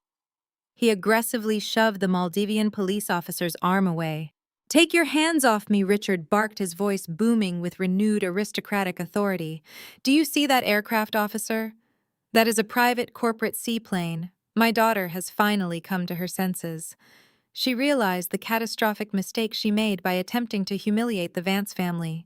He aggressively shoved the Maldivian police officer's arm away. "Take your hands off me," Richard barked, his voice booming with renewed aristocratic authority. "Do you see that aircraft, officer? That is a private corporate seaplane. My daughter has finally come to her senses. She realized the catastrophic mistake she made by attempting to humiliate the Vance family.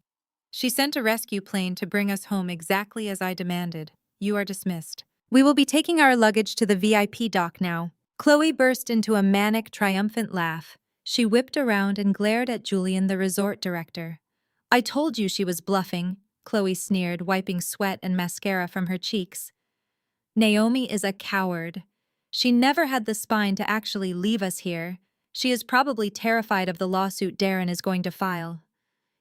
She sent a rescue plane to bring us home exactly as I demanded. You are dismissed. We will be taking our luggage to the VIP dock now." Chloe burst into a manic, triumphant laugh. She whipped around and glared at Julian, the resort director. "I told you she was bluffing," Chloe sneered, wiping sweat and mascara from her cheeks. "Naomi is a coward. She never had the spine to actually leave us here. She is probably terrified of the lawsuit Darren is going to file.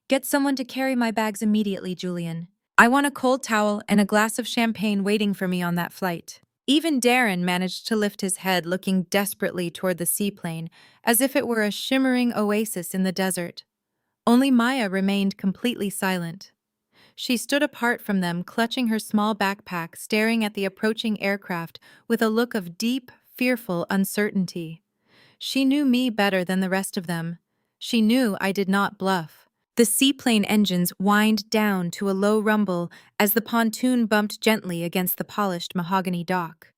Get someone to carry my bags immediately, Julian. I want a cold towel and a glass of champagne waiting for me on that flight." Even Darren managed to lift his head, looking desperately toward the seaplane, as if it were a shimmering oasis in the desert. Only Maya remained completely silent. She stood apart from them, clutching her small backpack, staring at the approaching aircraft with a look of deep, fearful uncertainty. She knew me better than the rest of them. She knew I did not bluff. The seaplane engines whined down to a low rumble as the pontoon bumped gently against the polished mahogany dock.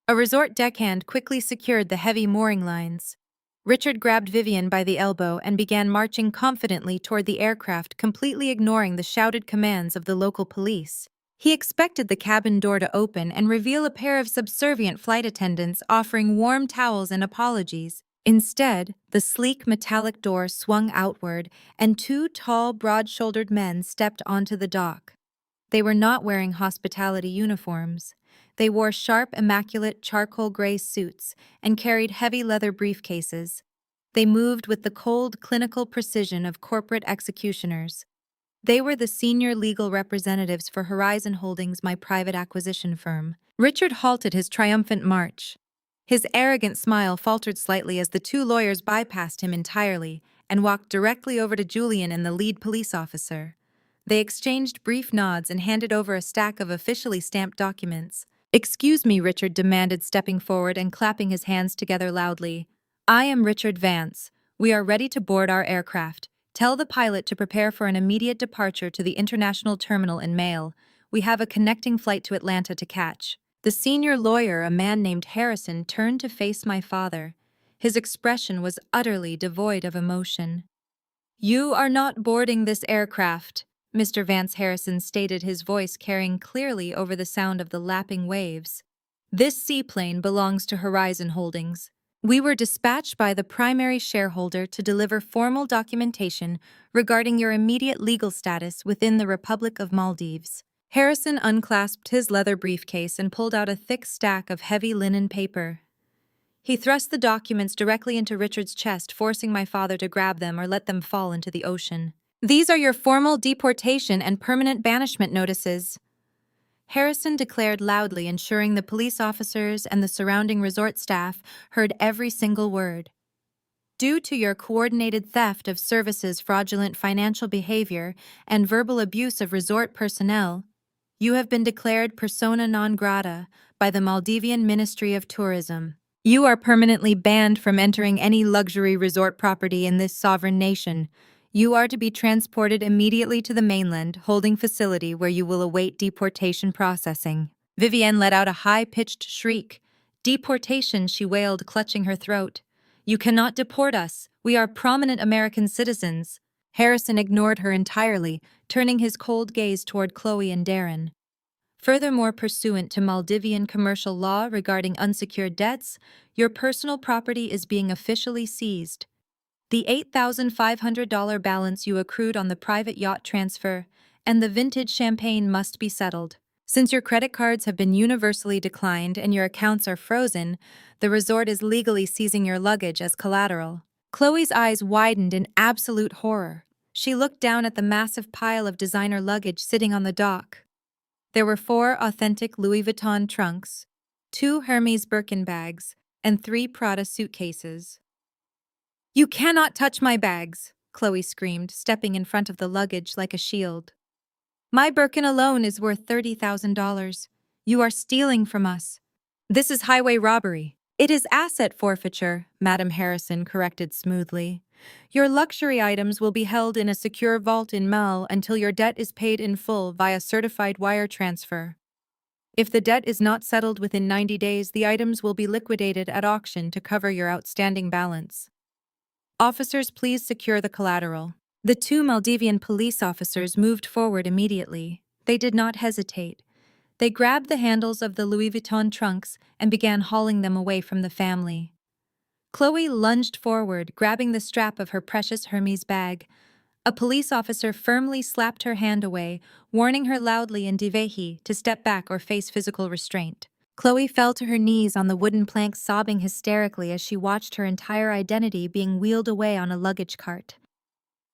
A resort deckhand quickly secured the heavy mooring lines. Richard grabbed Vivian by the elbow and began marching confidently toward the aircraft, completely ignoring the shouted commands of the local police. He expected the cabin door to open and reveal a pair of subservient flight attendants offering warm towels and apologies. Instead, the sleek metallic door swung outward, and 2 tall, broad-shouldered men stepped onto the dock. They were not wearing hospitality uniforms. They wore sharp, immaculate charcoal gray suits and carried heavy leather briefcases. They moved with the cold, clinical precision of corporate executioners. They were the senior legal representatives for Horizon Holdings, my private acquisition firm. Richard halted his triumphant march. His arrogant smile faltered slightly as the two lawyers bypassed him entirely and walked directly over to Julian and the lead police officer. They exchanged brief nods and handed over a stack of officially stamped documents. "Excuse me," Richard demanded, stepping forward and clapping his hands together loudly. "I am Richard Vance. We are ready to board our aircraft. Tell the pilot to prepare for an immediate departure to the international terminal in Mail. We have a connecting flight to Atlanta to catch." The senior lawyer, a man named Harrison, turned to face my father. His expression was utterly devoid of emotion. "You are not boarding this aircraft," Mr. Vance Harrison stated, his voice carrying clearly over the sound of the lapping waves. "This seaplane belongs to Horizon Holdings. We were dispatched by the primary shareholder to deliver formal documentation regarding your immediate legal status within the Republic of Maldives." Harrison unclasped his leather briefcase and pulled out a thick stack of heavy linen paper. He thrust the documents directly into Richard's chest, forcing my father to grab them or let them fall into the ocean. "These are your formal deportation and permanent banishment notices," Harrison declared loudly, ensuring the police officers and the surrounding resort staff heard every single word. "Due to your coordinated theft of services, fraudulent financial behavior, and verbal abuse of resort personnel, you have been declared persona non grata by the Maldivian Ministry of Tourism. You are permanently banned from entering any luxury resort property in this sovereign nation. You are to be transported immediately to the mainland holding facility where you will await deportation processing." Vivienne let out a high-pitched shriek. "Deportation," she wailed, clutching her throat. "You cannot deport us. We are prominent American citizens." Harrison ignored her entirely, turning his cold gaze toward Chloe and Darren. "Furthermore, pursuant to Maldivian commercial law regarding unsecured debts, your personal property is being officially seized. The $8,500 balance you accrued on the private yacht transfer and the vintage champagne must be settled. Since your credit cards have been universally declined and your accounts are frozen, the resort is legally seizing your luggage as collateral." Chloe's eyes widened in absolute horror. She looked down at the massive pile of designer luggage sitting on the dock. There were 4 authentic Louis Vuitton trunks, 2 Hermes Birkin bags, and 3 Prada suitcases. "You cannot touch my bags," Chloe screamed, stepping in front of the luggage like a shield. "My Birkin alone is worth $30,000. You are stealing from us." "This is highway robbery." "It is asset forfeiture," Madam Harrison corrected smoothly. "Your luxury items will be held in a secure vault in Mal until your debt is paid in full via certified wire transfer. If the debt is not settled within 90 days, the items will be liquidated at auction to cover your outstanding balance. Officers, please secure the collateral." The 2 Maldivian police officers moved forward immediately. They did not hesitate. They grabbed the handles of the Louis Vuitton trunks and began hauling them away from the family. Chloe lunged forward, grabbing the strap of her precious Hermes bag. A police officer firmly slapped her hand away, warning her loudly in Divehi to step back or face physical restraint. Chloe fell to her knees on the wooden plank, sobbing hysterically as she watched her entire identity being wheeled away on a luggage cart.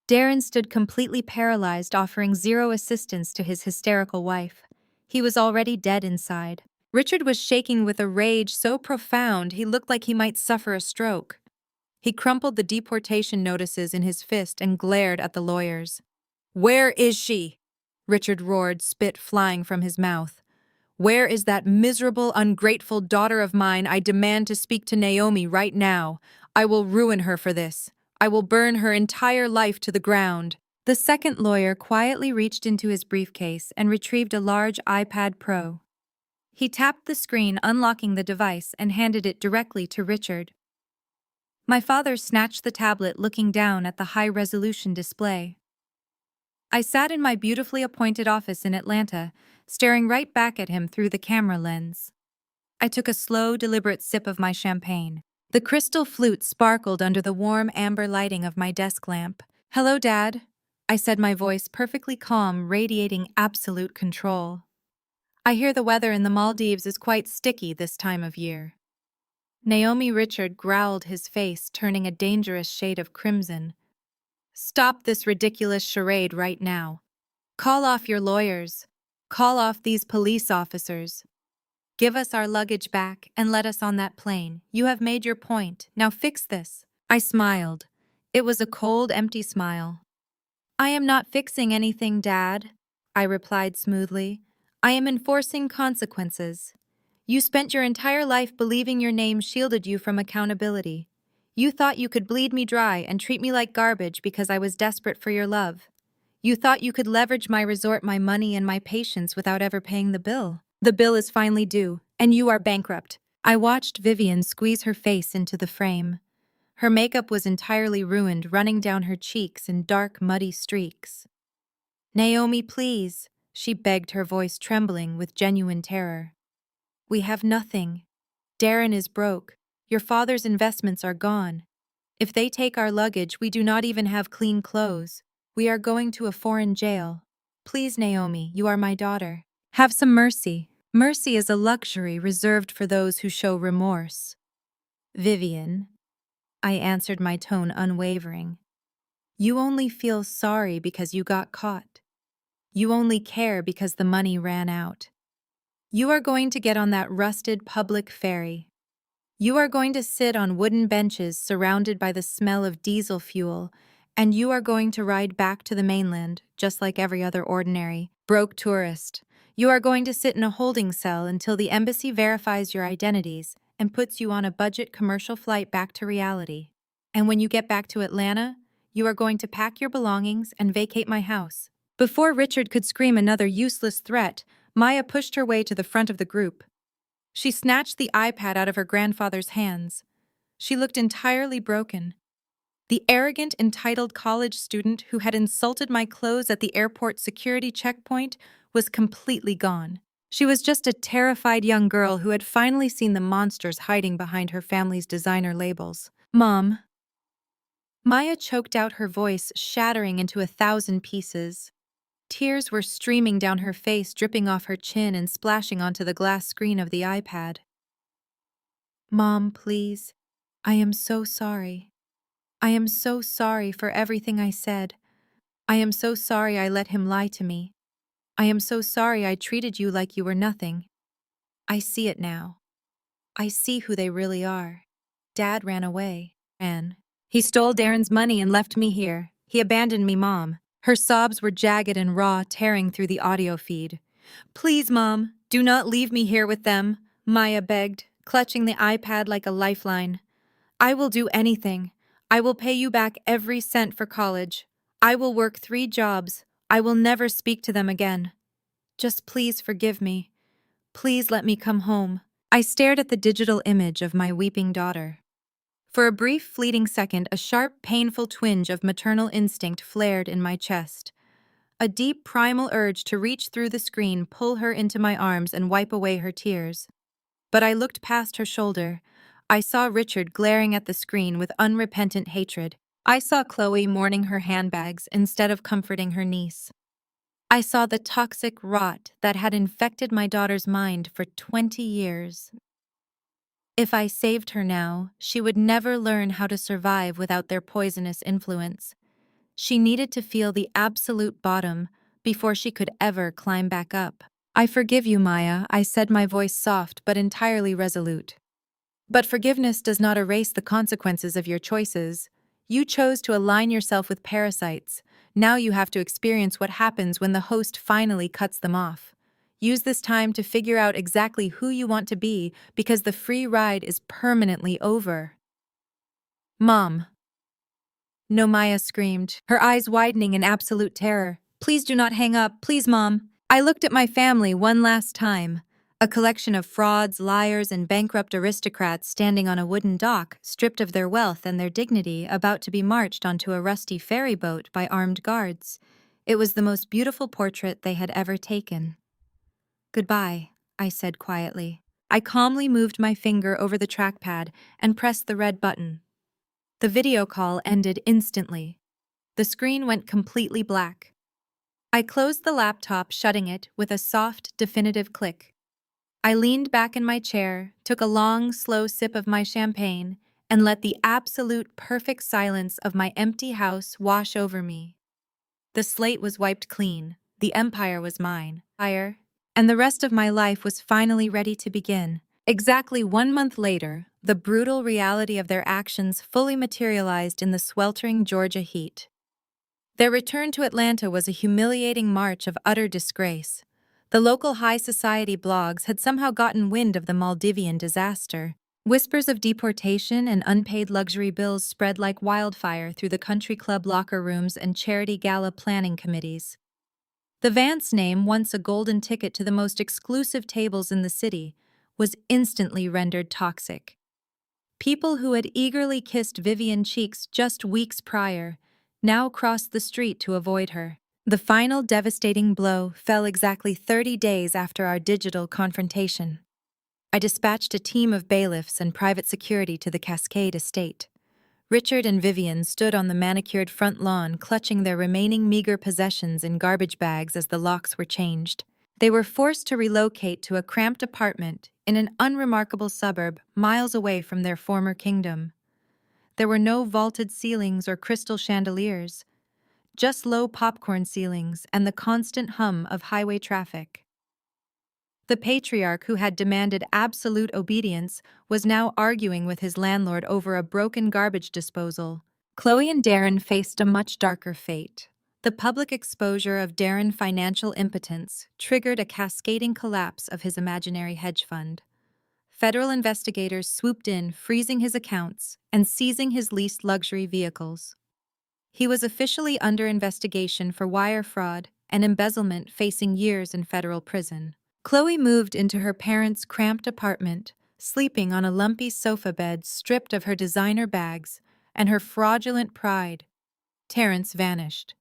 Darren stood completely paralyzed, offering zero assistance to his hysterical wife. He was already dead inside. Richard was shaking with a rage so profound he looked like he might suffer a stroke. He crumpled the deportation notices in his fist and glared at the lawyers. "Where is she?" Richard roared, spit flying from his mouth. "Where is that miserable, ungrateful daughter of mine? I demand to speak to Naomi right now. I will ruin her for this. I will burn her entire life to the ground." The second lawyer quietly reached into his briefcase and retrieved a large iPad Pro. He tapped the screen, unlocking the device, and handed it directly to Richard. My father snatched the tablet, looking down at the high-resolution display. I sat in my beautifully appointed office in Atlanta, staring right back at him through the camera lens. I took a slow, deliberate sip of my champagne. The crystal flute sparkled under the warm amber lighting of my desk lamp. "Hello, Dad," I said, my voice perfectly calm, radiating absolute control. "I hear the weather in the Maldives is quite sticky this time of year." Naomi Richard growled, his face turning a dangerous shade of crimson. "Stop this ridiculous charade right now. Call off your lawyers. Call off these police officers. Give us our luggage back and let us on that plane. You have made your point. Now fix this. I smiled. It was a cold, empty smile. I am not fixing anything, Dad, I replied smoothly. I am enforcing consequences. You spent your entire life believing your name shielded you from accountability. You thought you could bleed me dry and treat me like garbage because I was desperate for your love. You thought you could leverage my resort, my money, and my patience without ever paying the bill. The bill is finally due, and you are bankrupt. I watched Vivian squeeze her face into the frame. Her makeup was entirely ruined, running down her cheeks in dark, muddy streaks. Naomi, please, she begged, her voice trembling with genuine terror. We have nothing. Darren is broke. Your father's investments are gone. If they take our luggage, we do not even have clean clothes. We are going to a foreign jail. Please, Naomi, you are my daughter. Have some mercy. Mercy is a luxury reserved for those who show remorse. Vivian, I answered, my tone unwavering. You only feel sorry because you got caught. You only care because the money ran out. You are going to get on that rusted public ferry. You are going to sit on wooden benches surrounded by the smell of diesel fuel, and you are going to ride back to the mainland, just like every other ordinary, broke tourist. You are going to sit in a holding cell until the embassy verifies your identities and puts you on a budget commercial flight back to reality. And when you get back to Atlanta, you are going to pack your belongings and vacate my house. Before Richard could scream another useless threat, Maya pushed her way to the front of the group. She snatched the iPad out of her grandfather's hands. She looked entirely broken. The arrogant, entitled college student who had insulted my clothes at the airport security checkpoint was completely gone. She was just a terrified young girl who had finally seen the monsters hiding behind her family's designer labels. Mom. Maya choked out, her voice shattering into 1,000 pieces. Tears were streaming down her face, dripping off her chin and splashing onto the glass screen of the iPad. Mom, please. I am so sorry. I am so sorry for everything I said. I am so sorry I let him lie to me. I am so sorry I treated you like you were nothing. I see it now. I see who they really are. Dad ran away. He stole Darren's money and left me here. He abandoned me, Mom. Her sobs were jagged and raw, tearing through the audio feed. Please, Mom, do not leave me here with them, Maya begged, clutching the iPad like a lifeline. I will do anything. I will pay you back every cent for college. I will work 3 jobs. I will never speak to them again. Just please forgive me. Please let me come home. I stared at the digital image of my weeping daughter. For a brief, fleeting second, a sharp, painful twinge of maternal instinct flared in my chest. A deep, primal urge to reach through the screen, pull her into my arms, and wipe away her tears. But I looked past her shoulder. I saw Richard glaring at the screen with unrepentant hatred. I saw Chloe mourning her handbags instead of comforting her niece. I saw the toxic rot that had infected my daughter's mind for 20 years. If I saved her now, she would never learn how to survive without their poisonous influence. She needed to feel the absolute bottom before she could ever climb back up. I forgive you, Maya, I said, my voice soft but entirely resolute. But forgiveness does not erase the consequences of your choices. You chose to align yourself with parasites. Now you have to experience what happens when the host finally cuts them off. Use this time to figure out exactly who you want to be, because the free ride is permanently over. Mom. No, Maya screamed, her eyes widening in absolute terror. Please do not hang up, please, Mom. I looked at my family one last time. A collection of frauds, liars, and bankrupt aristocrats standing on a wooden dock, stripped of their wealth and their dignity, about to be marched onto a rusty ferry boat by armed guards. It was the most beautiful portrait they had ever taken. Goodbye, I said quietly. I calmly moved my finger over the trackpad and pressed the red button. The video call ended instantly. The screen went completely black. I closed the laptop, shutting it with a soft, definitive click. I leaned back in my chair, took a long, slow sip of my champagne, and let the absolute perfect silence of my empty house wash over me. The slate was wiped clean. The empire was mine. and the rest of my life was finally ready to begin. Exactly 1 month later, the brutal reality of their actions fully materialized in the sweltering Georgia heat. Their return to Atlanta was a humiliating march of utter disgrace. The local high society blogs had somehow gotten wind of the Maldivian disaster. Whispers of deportation and unpaid luxury bills spread like wildfire through the country club locker rooms and charity gala planning committees. The Vance name, once a golden ticket to the most exclusive tables in the city, was instantly rendered toxic. People who had eagerly kissed Vivian cheeks just weeks prior now crossed the street to avoid her. The final devastating blow fell exactly 30 days after our digital confrontation. I dispatched a team of bailiffs and private security to the Cascade estate. Richard and Vivian stood on the manicured front lawn, clutching their remaining meager possessions in garbage bags as the locks were changed. They were forced to relocate to a cramped apartment in an unremarkable suburb miles away from their former kingdom. There were no vaulted ceilings or crystal chandeliers, just low popcorn ceilings and the constant hum of highway traffic. The patriarch, who had demanded absolute obedience, was now arguing with his landlord over a broken garbage disposal. Chloe and Darren faced a much darker fate. The public exposure of Darren's financial impotence triggered a cascading collapse of his imaginary hedge fund. Federal investigators swooped in, freezing his accounts and seizing his leased luxury vehicles. He was officially under investigation for wire fraud and embezzlement, facing years in federal prison. Chloe moved into her parents' cramped apartment, sleeping on a lumpy sofa bed stripped of her designer bags and her fraudulent pride. Terrence vanished.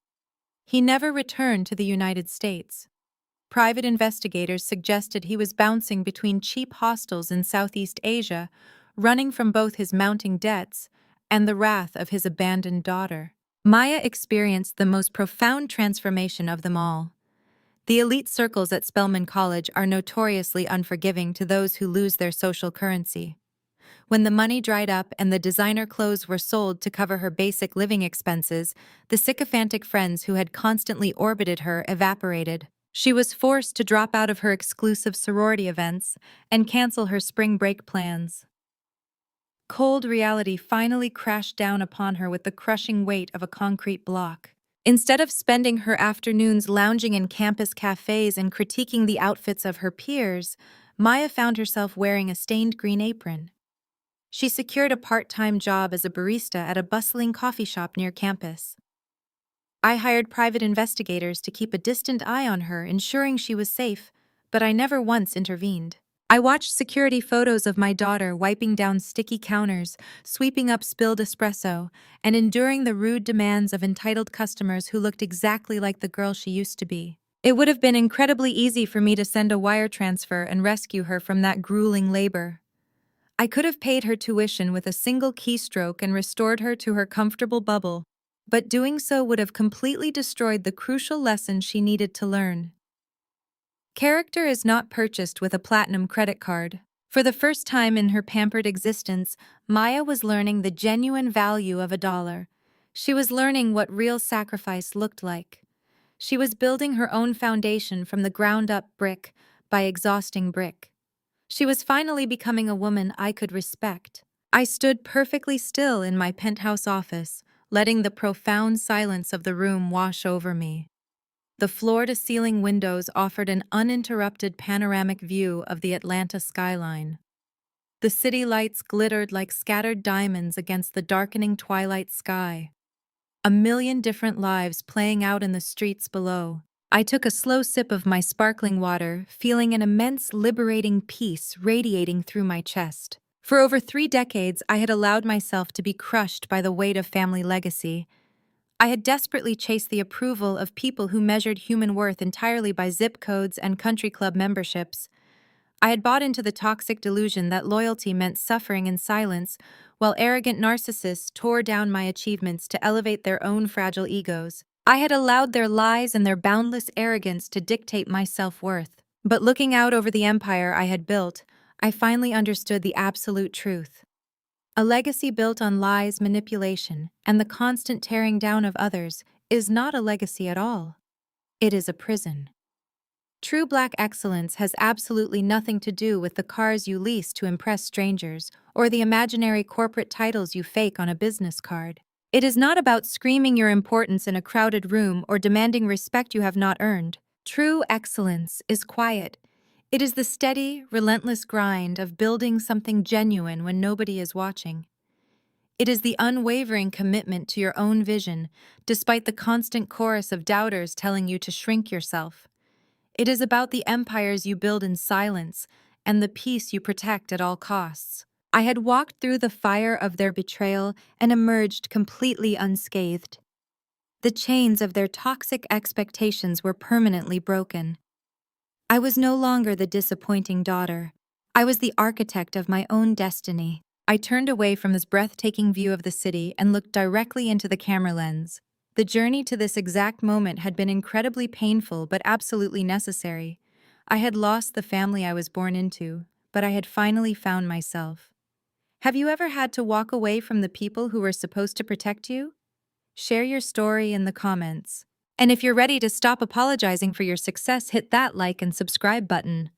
He never returned to the United States. Private investigators suggested he was bouncing between cheap hostels in Southeast Asia, running from both his mounting debts and the wrath of his abandoned daughter. Maya experienced the most profound transformation of them all. The elite circles at Spelman College are notoriously unforgiving to those who lose their social currency. When the money dried up and the designer clothes were sold to cover her basic living expenses, the sycophantic friends who had constantly orbited her evaporated. She was forced to drop out of her exclusive sorority events and cancel her spring break plans. Cold reality finally crashed down upon her with the crushing weight of a concrete block. Instead of spending her afternoons lounging in campus cafes and critiquing the outfits of her peers, Maya found herself wearing a stained green apron. She secured a part-time job as a barista at a bustling coffee shop near campus. I hired private investigators to keep a distant eye on her, ensuring she was safe, but I never once intervened. I watched security photos of my daughter wiping down sticky counters, sweeping up spilled espresso, and enduring the rude demands of entitled customers who looked exactly like the girl she used to be. It would have been incredibly easy for me to send a wire transfer and rescue her from that grueling labor. I could have paid her tuition with a single keystroke and restored her to her comfortable bubble, but doing so would have completely destroyed the crucial lesson she needed to learn. Character is not purchased with a platinum credit card. For the first time in her pampered existence, Maya was learning the genuine value of $1. She was learning what real sacrifice looked like. She was building her own foundation from the ground up, brick by exhausting brick. She was finally becoming a woman I could respect. I stood perfectly still in my penthouse office, letting the profound silence of the room wash over me. The floor-to-ceiling windows offered an uninterrupted panoramic view of the Atlanta skyline. The city lights glittered like scattered diamonds against the darkening twilight sky. A million different lives playing out in the streets below. I took a slow sip of my sparkling water, feeling an immense liberating peace radiating through my chest. For over 3 decades, I had allowed myself to be crushed by the weight of family legacy. I had desperately chased the approval of people who measured human worth entirely by zip codes and country club memberships. I had bought into the toxic delusion that loyalty meant suffering in silence, while arrogant narcissists tore down my achievements to elevate their own fragile egos. I had allowed their lies and their boundless arrogance to dictate my self-worth. But looking out over the empire I had built, I finally understood the absolute truth. A legacy built on lies, manipulation, and the constant tearing down of others is not a legacy at all. It is a prison. True black excellence has absolutely nothing to do with the cars you lease to impress strangers or the imaginary corporate titles you fake on a business card. It is not about screaming your importance in a crowded room or demanding respect you have not earned. True excellence is quiet. It is the steady, relentless grind of building something genuine when nobody is watching. It is the unwavering commitment to your own vision, despite the constant chorus of doubters telling you to shrink yourself. It is about the empires you build in silence and the peace you protect at all costs. I had walked through the fire of their betrayal and emerged completely unscathed. The chains of their toxic expectations were permanently broken. I was no longer the disappointing daughter. I was the architect of my own destiny. I turned away from this breathtaking view of the city and looked directly into the camera lens. The journey to this exact moment had been incredibly painful but absolutely necessary. I had lost the family I was born into, but I had finally found myself. Have you ever had to walk away from the people who were supposed to protect you? Share your story in the comments. And if you're ready to stop apologizing for your success, hit that like and subscribe button.